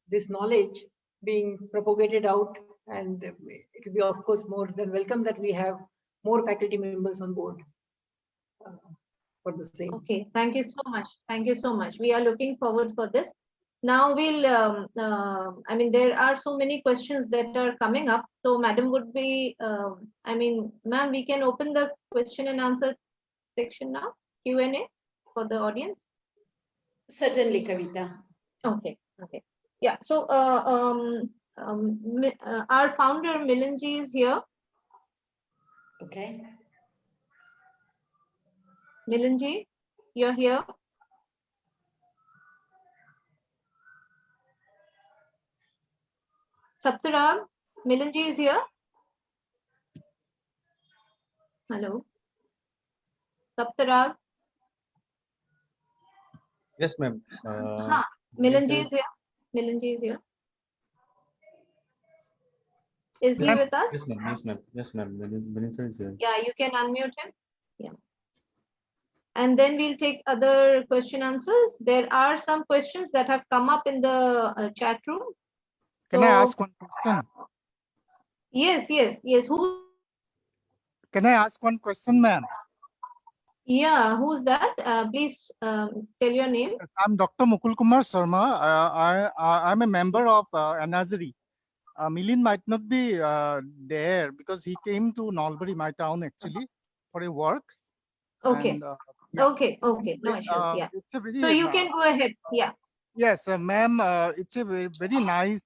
this knowledge being propagated out, and it will be, of course, more than welcome that we have more faculty members on board for the same. Okay, thank you so much. Thank you so much. We are looking forward for this. Now we'll, there are so many questions that are coming up. So madam would be, ma'am, we can open the question and answer section now, Q&A for the audience. Certainly, Kavita. Okay. Yeah, so our founder Milanji is here. Okay. Milanji, you're here. Saptarag, Milanji is here. Hello. Saptarag. Yes, ma'am. Milanji is here. Milanji is here. Is he with us? Yes, ma'am. Yes, ma'am. Minister is here. Yeah, you can unmute him. Yeah. And then we'll take other question answers. There are some questions that have come up in the chat room. Can I ask one question? Yes. Who? Can I ask one question, ma'am? Yeah, who's that? Please tell your name. I'm Dr. Mukul Kumar Sharma. I'm a member of Anazari. Milind might not be there because he came to Nalbari, my town, actually, for a work. Okay. And, yeah. Okay. No issues. Yeah. So you can go ahead. Yeah. Yes, ma'am. It's a very, very nice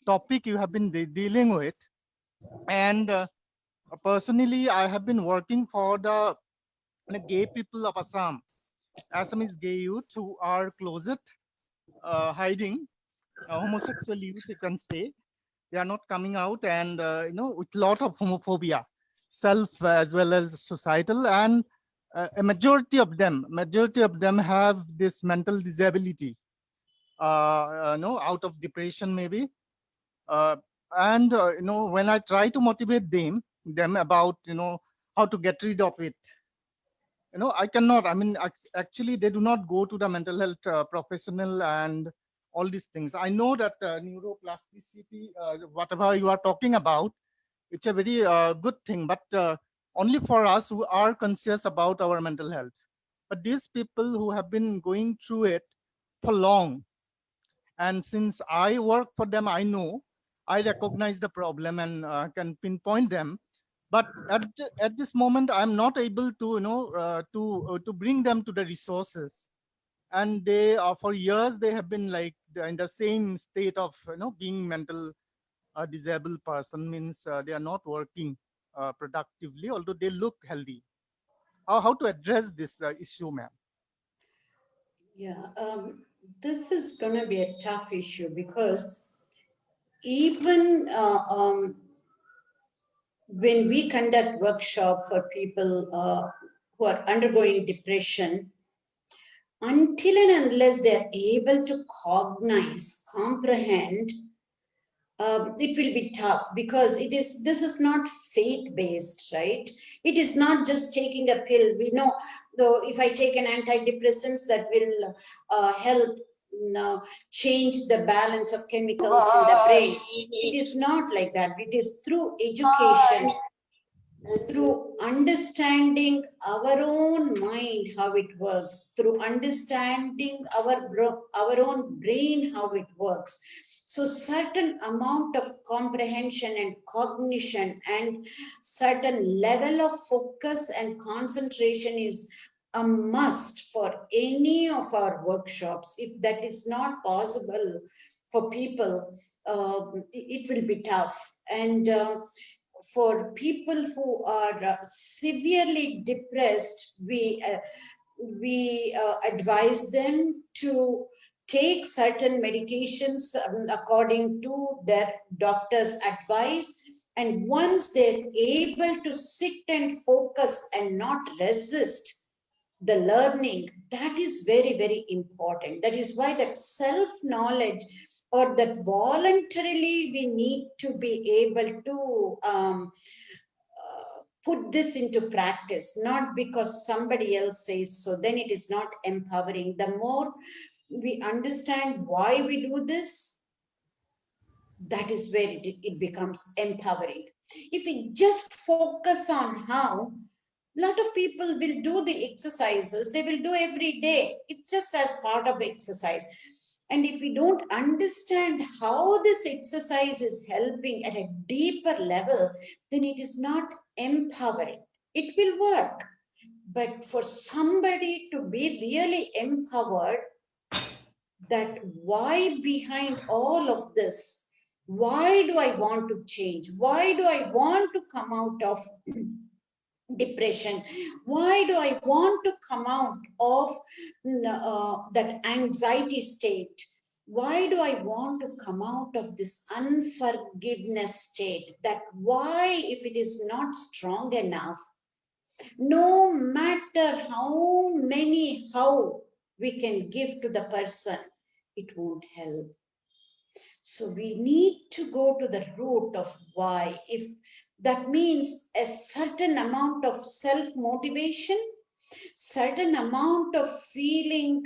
topic you have been dealing with. And personally, I have been working for the gay people of Assam, Assamese gay youth who are closet, hiding, homosexual youth, you can say. They are not coming out, and with a lot of homophobia, self as well as societal. And a majority of them have this mental disability, out of depression maybe. And when I try to motivate them about how to get rid of it, I cannot. I mean, actually, they do not go to the mental health professional and all these things. I know that neuroplasticity, whatever you are talking about, it's a very good thing, but only for us who are conscious about our mental health. But these people who have been going through it for long, and since I work for them, I know, I recognize the problem and can pinpoint them. But at this moment, I'm not able to, to bring them to the resources. And they, for years, they have been like in the same state of, being mental disabled person, means they are not working productively, although they look healthy. How to address this issue, ma'am? Yeah, this is going to be a tough issue because even when we conduct workshop for people who are undergoing depression, until and unless they're able to cognize, comprehend, it will be tough because this is not faith-based, right? It is not just taking a pill. We know, though, if I take an antidepressants, that will help change the balance of chemicals in the brain. It is not like that. It is through education, through understanding our own mind, how it works, through understanding our own brain, how it works. So certain amount of comprehension and cognition and certain level of focus and concentration is a must for any of our workshops. If that is not possible for people, it will be tough. And for people who are severely depressed, we advise them to take certain medications according to their doctor's advice. And once they're able to sit and focus and not resist the learning, that is very, very important. That is why that self-knowledge, or that voluntarily we need to be able to put this into practice, not because somebody else says so, then it is not empowering. The more we understand why we do this, that is where it becomes empowering. If we just focus on how, a lot of people will do the exercises, they will do every day. It's just as part of exercise. And if we don't understand how this exercise is helping at a deeper level, then it is not empowering. It will work. But for somebody to be really empowered, that why behind all of this, why do I want to change? Why do I want to come out of depression? Why do I want to come out of that anxiety state? Why do I want to come out of this unforgiveness state? That why, if it is not strong enough, no matter how many how we can give to the person, it won't help. So we need to go to the root of why. If that means a certain amount of self-motivation, certain amount of feeling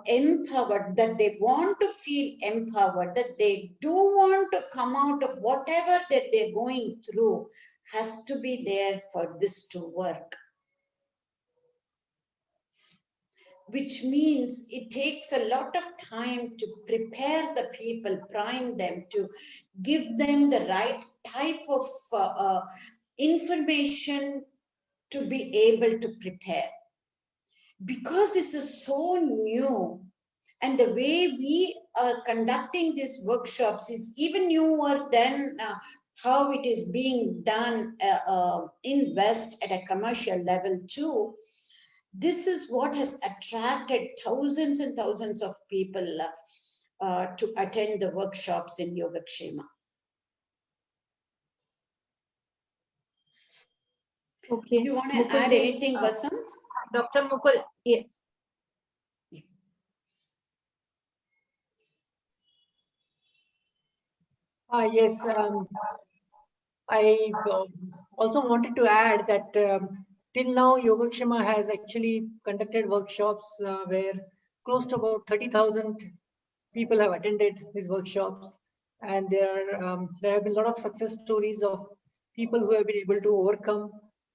empowered, that they want to feel empowered, that they do want to come out of whatever that they're going through, has to be there for this to work. Which means it takes a lot of time to prepare the people, prime them, to give them the right type of information to be able to prepare. Because this is so new, and the way we are conducting these workshops is even newer than how it is being done in West at a commercial level too. This is what has attracted thousands and thousands of people to attend the workshops in YogaKshema. Okay. Do you want to add anything, Vasant? Dr. Mukul, yes. Yes, I also wanted to add that till now, YogaKshema has actually conducted workshops where close to about 30,000 people have attended these workshops. And there have been a lot of success stories of people who have been able to overcome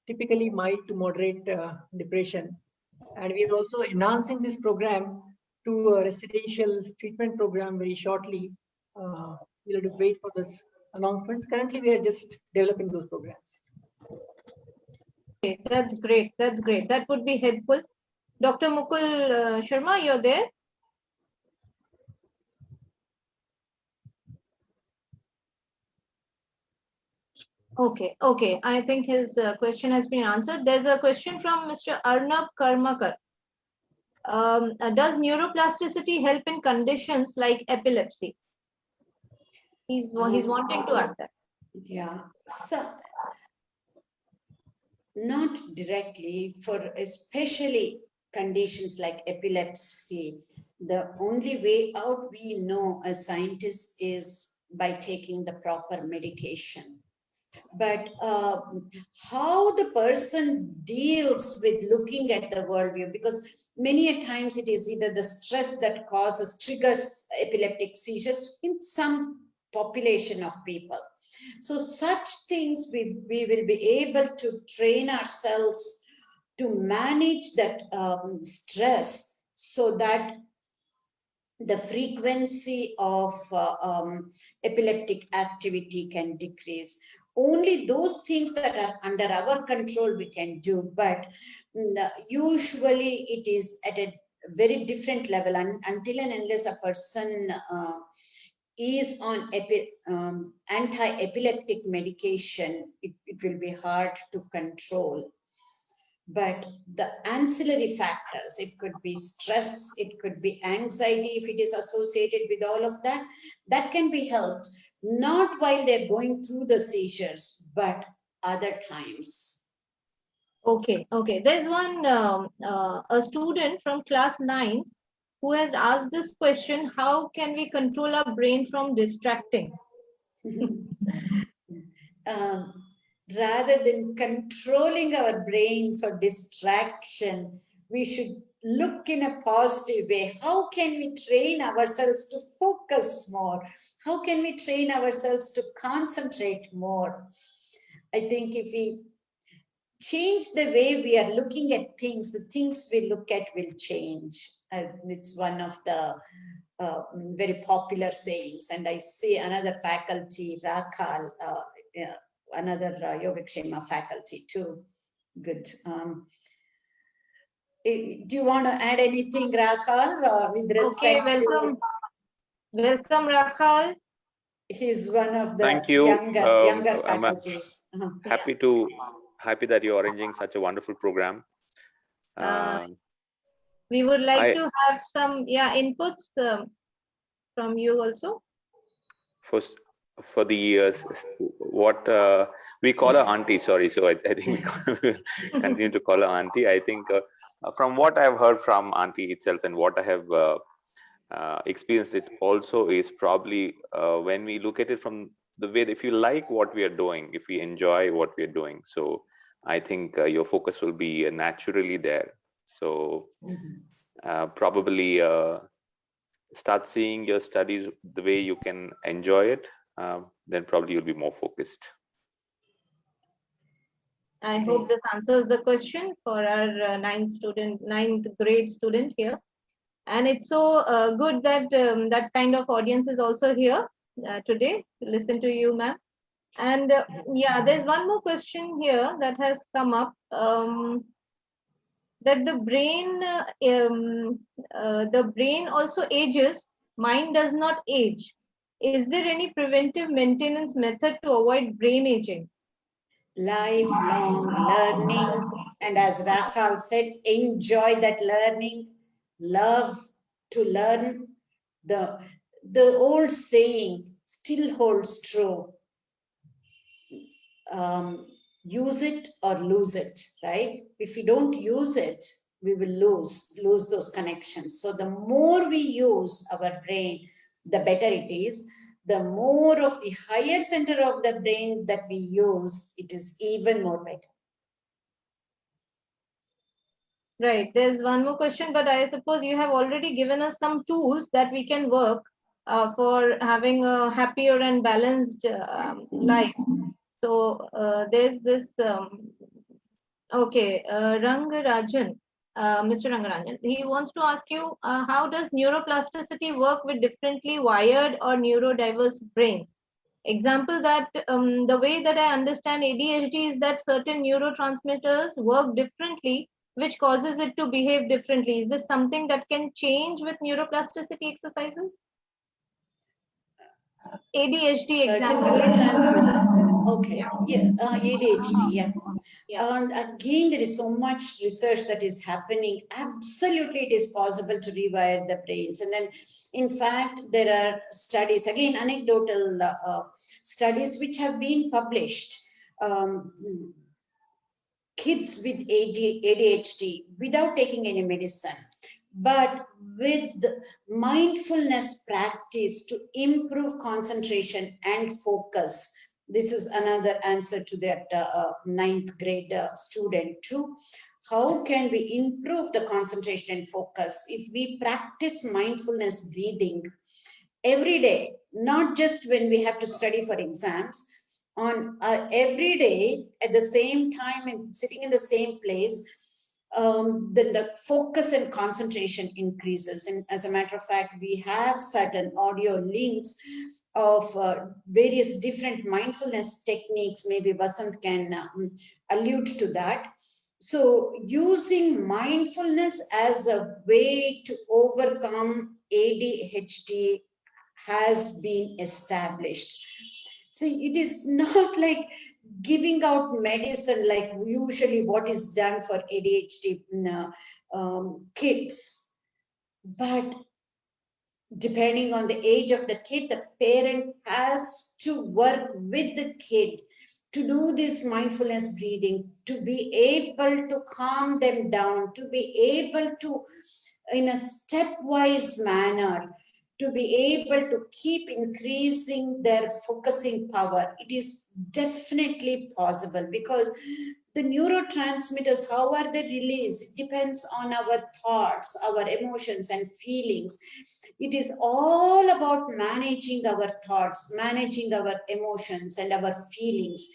typically mild to moderate depression. And we are also enhancing this program to a residential treatment program very shortly. We'll have to wait for this announcements. Currently, we are just developing those programs. Okay, that's great. That's great. That would be helpful. Dr. Mukul Sharma, you're there? Okay, okay. I think his question has been answered. There's a question from Mr. Arnab Karmakar. Does neuroplasticity help in conditions like epilepsy? He's wanting to ask that. Yeah, so not directly, for especially conditions like epilepsy. The only way out we know as scientists is by taking the proper medication. But how the person deals with looking at the worldview, because many a times it is either the stress that triggers epileptic seizures in some population of people. So such things we will be able to train ourselves to manage that stress, so that the frequency of epileptic activity can decrease. Only those things that are under our control we can do, but usually it is at a very different level, and until and unless a person is on anti-epileptic medication, it will be hard to control. But the ancillary factors, it could be stress, it could be anxiety, if it is associated with all of that, that can be helped, not while they're going through the seizures, but other times. Okay, okay. There's one, a student from class 9 who has asked this question: how can we control our brain from distracting? Rather than controlling our brain for distraction, we should look in a positive way. How can we train ourselves to focus more? How can we train ourselves to concentrate more? I think if we change the way we are looking at things, the things we look at will change. It's one of the very popular sayings. And I see another faculty, Rakal, another YogaKshema faculty too. Good. Do you want to add anything, Rakal, with respect welcome. to... Welcome, Rakal. He's one of the Thank you. younger faculties. Happy that you're arranging such a wonderful program. We would like to have some inputs from you also. First, for the what we call her auntie, sorry, so I think we continue to call her auntie. I think from what I've heard from auntie itself and what I have experienced, it also is probably when we look at it from the way, if you like what we are doing, if we enjoy what we are doing, so I think your focus will be naturally there. So probably start seeing your studies the way you can enjoy it, then probably you'll be more focused. I hope this answers the question for our ninth grade student here. And it's so good that that kind of audience is also here today to listen to you, ma'am. And there's one more question here that has come up, that the brain also ages, mind does not age. Is there any preventive maintenance method to avoid brain aging? Lifelong learning, and as Rakal said, enjoy that learning, love to learn. The old saying still holds true. use it or lose it, right? If we don't use it, we will lose those connections. So the more we use our brain, the better it is. The more of the higher center of the brain that we use, it is even more better. Right. There's one more question, but I suppose you have already given us some tools that we can work for having a happier and balanced life. So there's this, okay, Rangarajan, Mr. Rangarajan, he wants to ask you, how does neuroplasticity work with differently wired or neurodiverse brains? Example that the way that I understand ADHD is that certain neurotransmitters work differently, which causes it to behave differently. Is this something that can change with neuroplasticity exercises? ADHD Certain example. neurotransmitters. Okay, yeah, ADHD, yeah. Yeah. And again, there is so much research that is happening. Absolutely, it is possible to rewire the brains. And then, in fact, there are studies, again, anecdotal studies which have been published. Kids with ADHD without taking any medicine, but with mindfulness practice to improve concentration and focus. This is another answer to that ninth grade student too. How can we improve the concentration and focus? If we practice mindfulness breathing every day, not just when we have to study for exams, on every day at the same time and sitting in the same place, then the focus and concentration increases. And as a matter of fact, we have certain audio links of various different mindfulness techniques. Maybe Vasant can allude to that. So using mindfulness as a way to overcome ADHD has been established. See, it is not like giving out medicine like usually what is done for ADHD kids. But depending on the age of the kid, the parent has to work with the kid to do this mindfulness breathing, to be able to calm them down, to be able to, in a stepwise manner, to be able to keep increasing their focusing power. It is definitely possible because the neurotransmitters, how are they released? It depends on our thoughts, our emotions and feelings. It is all about managing our thoughts, managing our emotions and our feelings.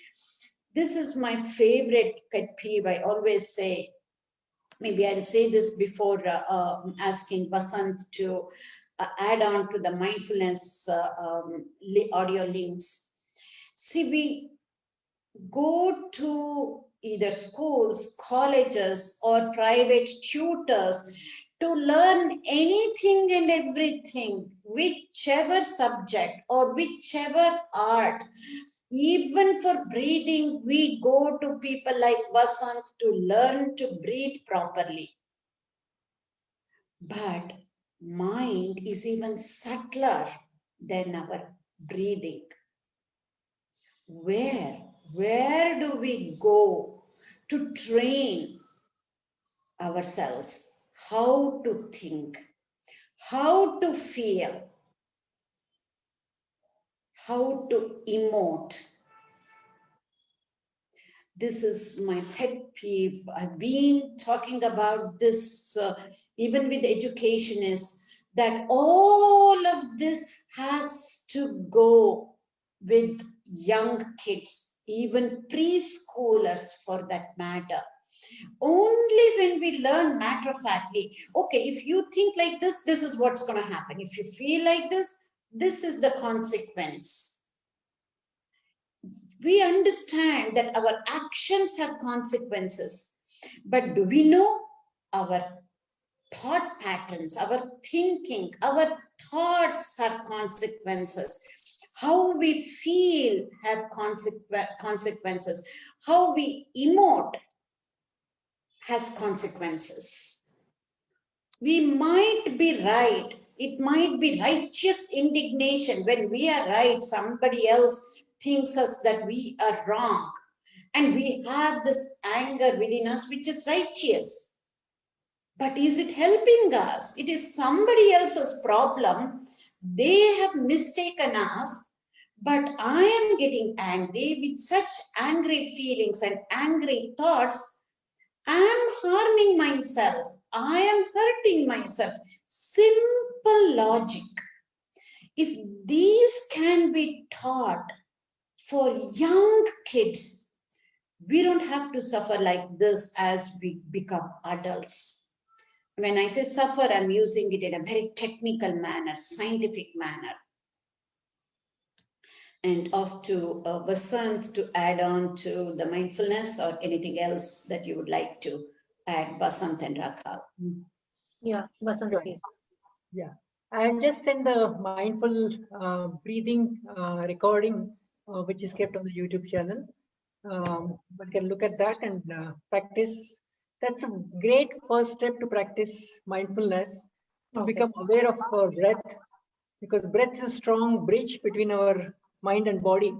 This is my favorite pet peeve. I always say, maybe I'll say this before asking Vasant to add on to the mindfulness audio links. See, we go to either schools, colleges, or private tutors to learn anything and everything, whichever subject or whichever art. Even for breathing, we go to people like Vasant to learn to breathe properly. But mind is even subtler than our breathing. Where do we go to train ourselves? How to think, how to feel, how to emote. This is my pet peeve. I've been talking about this even with education, is that all of this has to go with young kids, even preschoolers for that matter. Only when we learn matter of factly, okay, if you think like this, this is what's going to happen. If you feel like this, this is the consequence. We understand that our actions have consequences, but do we know our thought patterns, our thinking, our thoughts have consequences? How we feel have consequences. How we emote has consequences. We might be right. It might be righteous indignation. When we are right, somebody else thinks us that we are wrong. and we have this anger within us, which is righteous. But is it helping us? It is somebody else's problem. They have mistaken us, but I am getting angry with such angry feelings and angry thoughts. I am harming myself. I am hurting myself. Simple logic. If these can be taught for young kids, we don't have to suffer like this as we become adults. When I say suffer, I'm using it in a very technical manner, scientific manner. And off to Vasant to add on to the mindfulness or anything else that you would like to add, Vasant and Rakhal. Yeah, Vasant, Sure. please. Yeah, I just sent the mindful breathing recording, which is kept on the YouTube channel. But can look at that and practice. That's a great first step to practice mindfulness, to become aware of our breath, because breath is a strong bridge between our mind and body,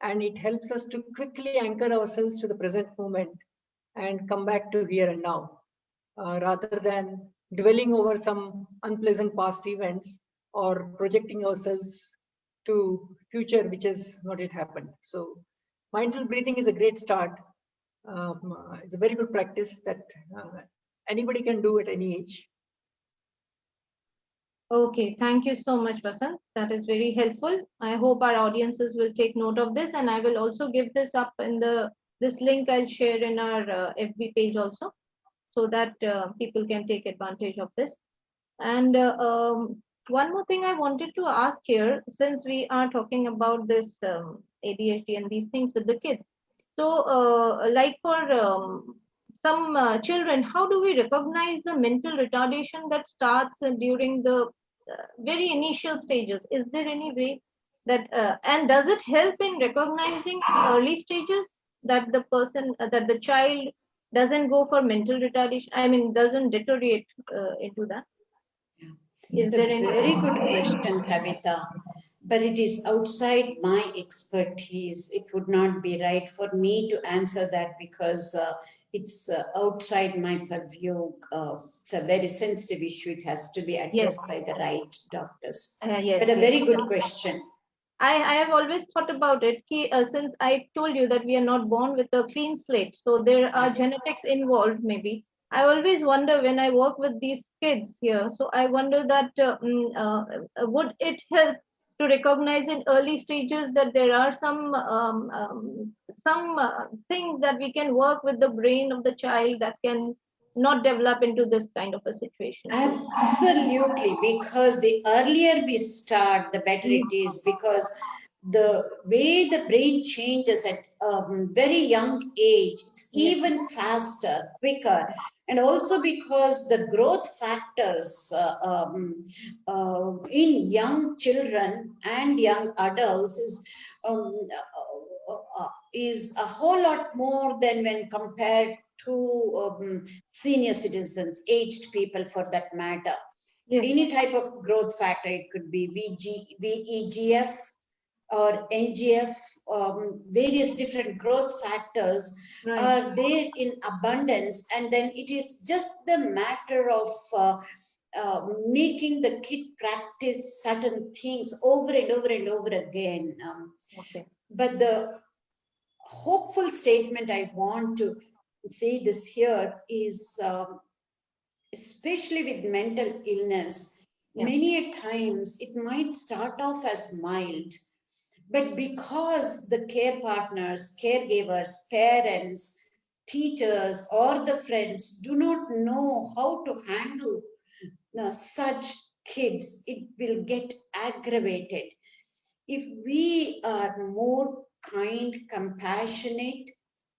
and it helps us to quickly anchor ourselves to the present moment and come back to here and now, rather than dwelling over some unpleasant past events or projecting ourselves to future which has not yet happened. So mindful breathing is a great start. It's a very good practice that anybody can do at any age. Okay, thank you so much, Vasant. That is very helpful. I hope our audiences will take note of this, and I will also give this up in this link I'll share in our FB page also, so that people can take advantage of this. And one more thing I wanted to ask here, since we are talking about this ADHD and these things with the kids. So, like for some children, how do we recognize the mental retardation that starts during the very initial stages? Is there any way that, and does it help in recognizing early stages that the person, that the child doesn't go for mental retardation? I mean, doesn't deteriorate into that? Is It's there a any? very good question, Kavita, but it is outside my expertise. It would not be right for me to answer that because it's outside my purview. It's a very sensitive issue. It has to be addressed by the right doctors. Yes, But a yes. very good question. I have always thought about it. Since I told you that we are not born with a clean slate, so there are genetics involved, maybe. I always wonder when I work with these kids here. So I wonder that would it help to recognize in early stages that there are some things that we can work with the brain of the child that can not develop into this kind of a situation. Absolutely, because the earlier we start, the better it is, because the way the brain changes at very young age, it's even faster, quicker, and also because the growth factors in young children and young adults is a whole lot more than when compared to senior citizens, aged people for that matter. Yes. Any type of growth factor, it could be VEGF or NGF, various different growth factors are there in abundance, and then it is just the matter of making the kid practice certain things over and over and over again. But the hopeful statement I want to say this here is, especially with mental illness, many a times it might start off as mild, but because the care partners, caregivers, parents, teachers, or the friends do not know how to handle such kids, it will get aggravated. If we are more kind, compassionate,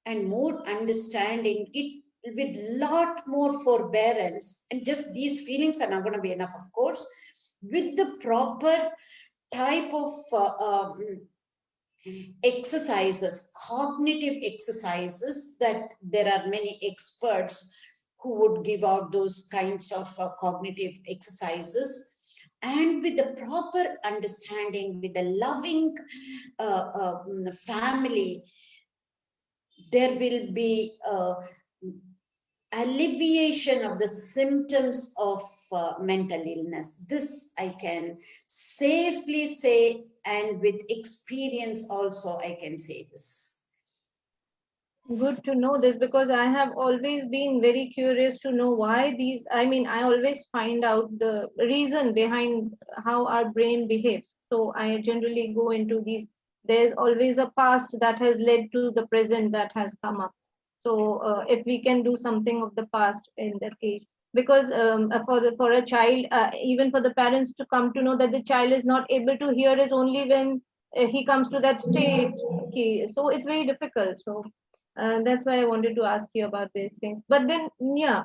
and more understanding, it with lot more forbearance, and just these feelings are not going to be enough, of course, with the proper type of exercises, cognitive exercises, that there are many experts who would give out those kinds of cognitive exercises, and with the proper understanding, with a loving family, there will be alleviation of the symptoms of mental illness. This I can safely say, and with experience also I can say this. Good to know this, because I have always been very curious to know why these, I mean, I always find out the reason behind how our brain behaves. So I generally go into these, there's always a past that has led to the present that has come up. So if we can do something of the past in that case, because for a child, even for the parents to come to know that the child is not able to hear is only when he comes to that state. Okay, so it's very difficult. So that's why I wanted to ask you about these things. But then, yeah,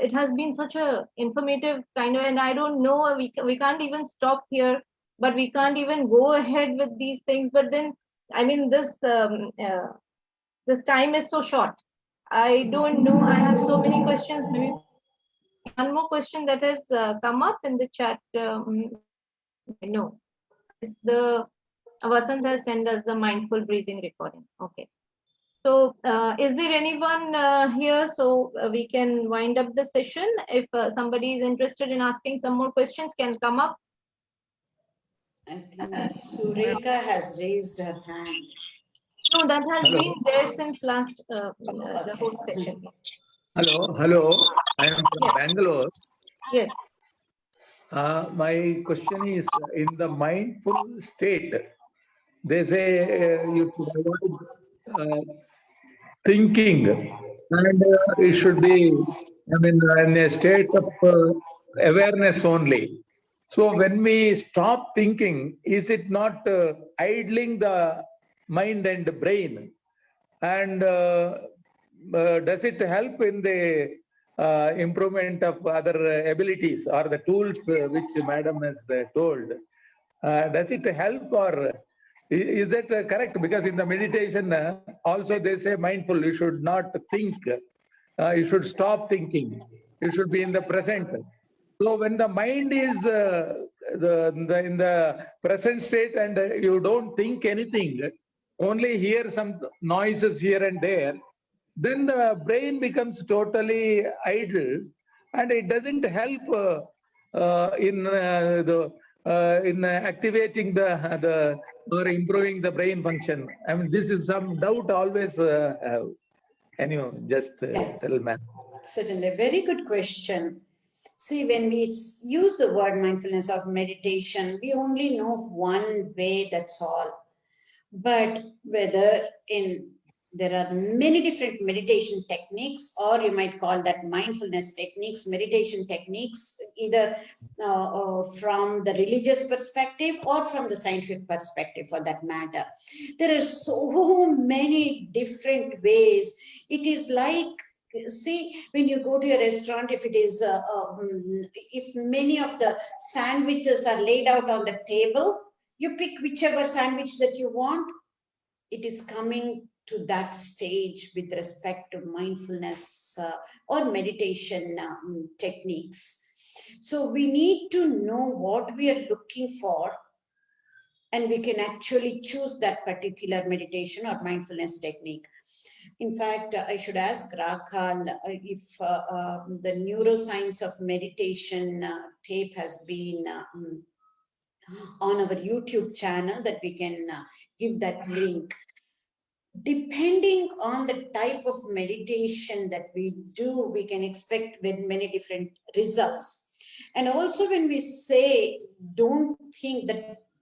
it has been such a informative kind of, and I don't know, we can't even stop here, but we can't even go ahead with these things. But then, I mean, this time is so short. I don't know. I have so many questions. Maybe one more question that has come up in the chat. No, it's the Vasant has sent us the mindful breathing recording. Okay. So is there anyone here, so we can wind up the session? If somebody is interested in asking some more questions, can come up. I think Sureka has raised her hand. No, that has Hello. been there since last the Okay. whole session. Hello. I am from Yes. Bangalore. Yes. My question is, in the mindful state, they say you should avoid thinking, and it should be, I mean, in a state of awareness only. So when we stop thinking, is it not idling the mind and brain? And does it help in the improvement of other abilities or the tools which Madam has told? Does it help, or is that correct? Because in the meditation also they say mindful, you should not think, you should stop thinking, you should be in the present. So when the mind is in the present state and you don't think anything, only hear some noises here and there, then the brain becomes totally idle, and it doesn't help in activating the or improving the brain function. I mean, this is some doubt always have. Can you just tell, ma'am? Certainly, very good question. See, when we use the word mindfulness or meditation, we only know of one way, that's all. But whether there are many different meditation techniques, or you might call that mindfulness techniques, meditation techniques, either from the religious perspective or from the scientific perspective for that matter. There are so many different ways. It is like, see, when you go to a restaurant, if it is, if many of the sandwiches are laid out on the table, you pick whichever sandwich that you want. It is coming to that stage with respect to mindfulness or meditation techniques. So we need to know what we are looking for, and we can actually choose that particular meditation or mindfulness technique. In fact, I should ask Rakhal if the neuroscience of meditation tape has been on our YouTube channel, that we can give that link. Depending on the type of meditation that we do, we can expect many different results. And also when we say don't think,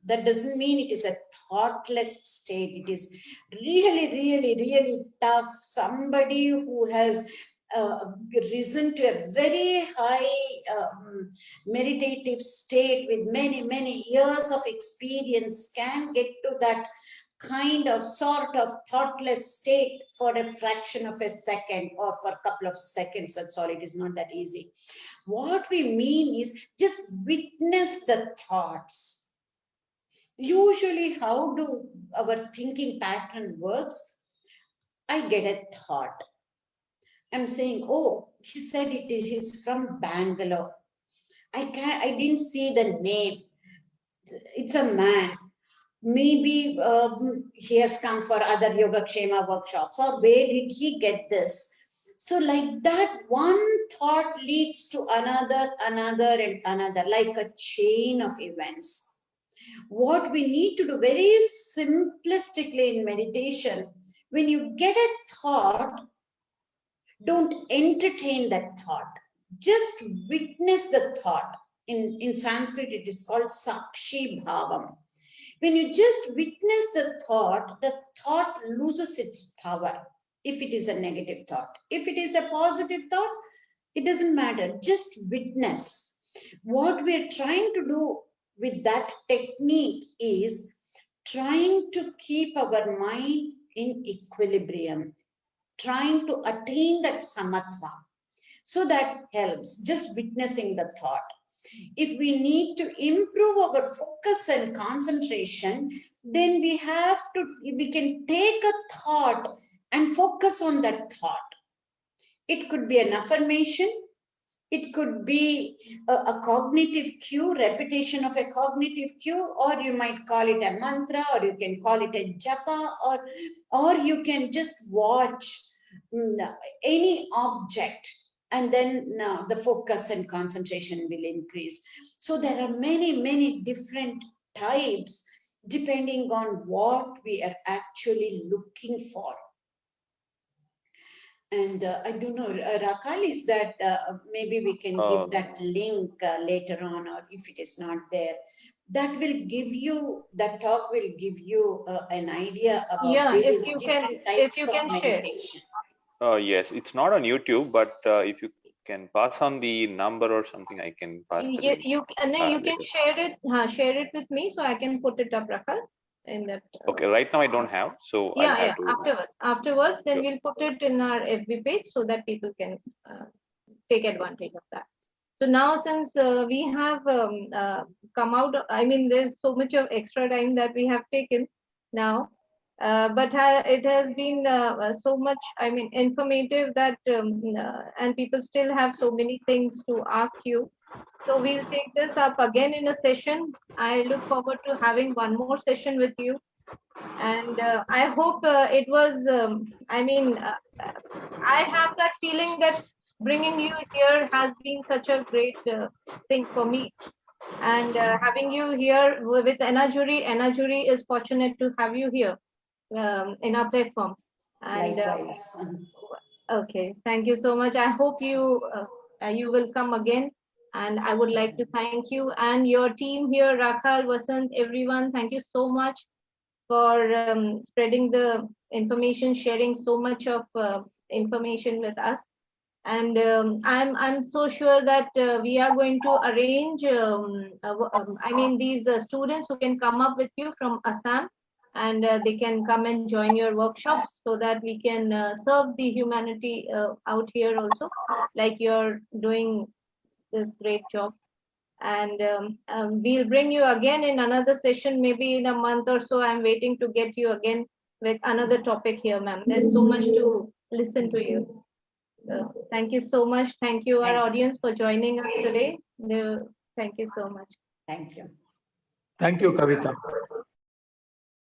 that doesn't mean it is a thoughtless state. It is really tough. Somebody who has risen to a very high meditative state with many years of experience can get to that kind of sort of thoughtless state for a fraction of a second or for a couple of seconds. That's all. It is not that easy. What we mean is just witness the thoughts. Usually, how do our thinking pattern works? I get a thought. I'm saying, oh, he said he's from Bangalore. I didn't see the name. It's a man. Maybe he has come for other YogaKshema workshops, or where did he get this? So like that, one thought leads to another, another, and another, like a chain of events. What we need to do very simplistically in meditation, when you get a thought, don't entertain that thought. Just witness the thought. In Sanskrit, it is called Sakshi Bhavam. When you just witness the thought loses its power if it is a negative thought. If it is a positive thought, it doesn't matter. Just witness. What we're trying to do with that technique is trying to keep our mind in equilibrium, trying to attain that samatva. So that helps, just witnessing the thought. If we need to improve our focus and concentration, then we can take a thought and focus on that thought. It could be an affirmation. It could be a cognitive cue, repetition of a cognitive cue, or you might call it a mantra, or you can call it a japa, or you can just watch any object, and then the focus and concentration will increase. So there are many different types depending on what we are actually looking for. And I don't know, Rakal, is that maybe we can give that link later on, or if it is not there, that will give you, that talk will give you an idea about various different types of meditation. Yes, it's not on YouTube, but if you can pass on the number or something, I can pass the link. You can share it with me, so I can put it up, Rakal, in that. Okay, right now I don't have, so I'll have to. Afterwards, then Sure. we'll put it in our FB page so that people can take advantage of that. So now, since we have come out, I mean, there's so much of extra time that we have taken now, but it has been so much, I mean, informative that, and people still have so many things to ask you. So we'll take this up again in a session. I look forward to having one more session with you. And I hope it was, I mean, I have that feeling that bringing you here has been such a great thing for me. And having you here with Enajuri is fortunate to have you here in our platform. And Likewise. okay, thank you so much. I hope you will come again. And I would like to thank you and your team here, Rakhal, Vasant, everyone. Thank you so much for spreading the information, sharing so much of information with us. And I'm so sure that we are going to arrange, I mean, these students who can come up with you from Assam, and they can come and join your workshops so that we can serve the humanity out here also, like you're doing this great job. And we'll bring you again in another session, maybe in a month or so. I'm waiting to get you again with another topic here, ma'am. There's so much to listen to you. So thank you so much. Thank you, our audience, for joining us today. Thank you so much. Thank you. Thank you, Kavita.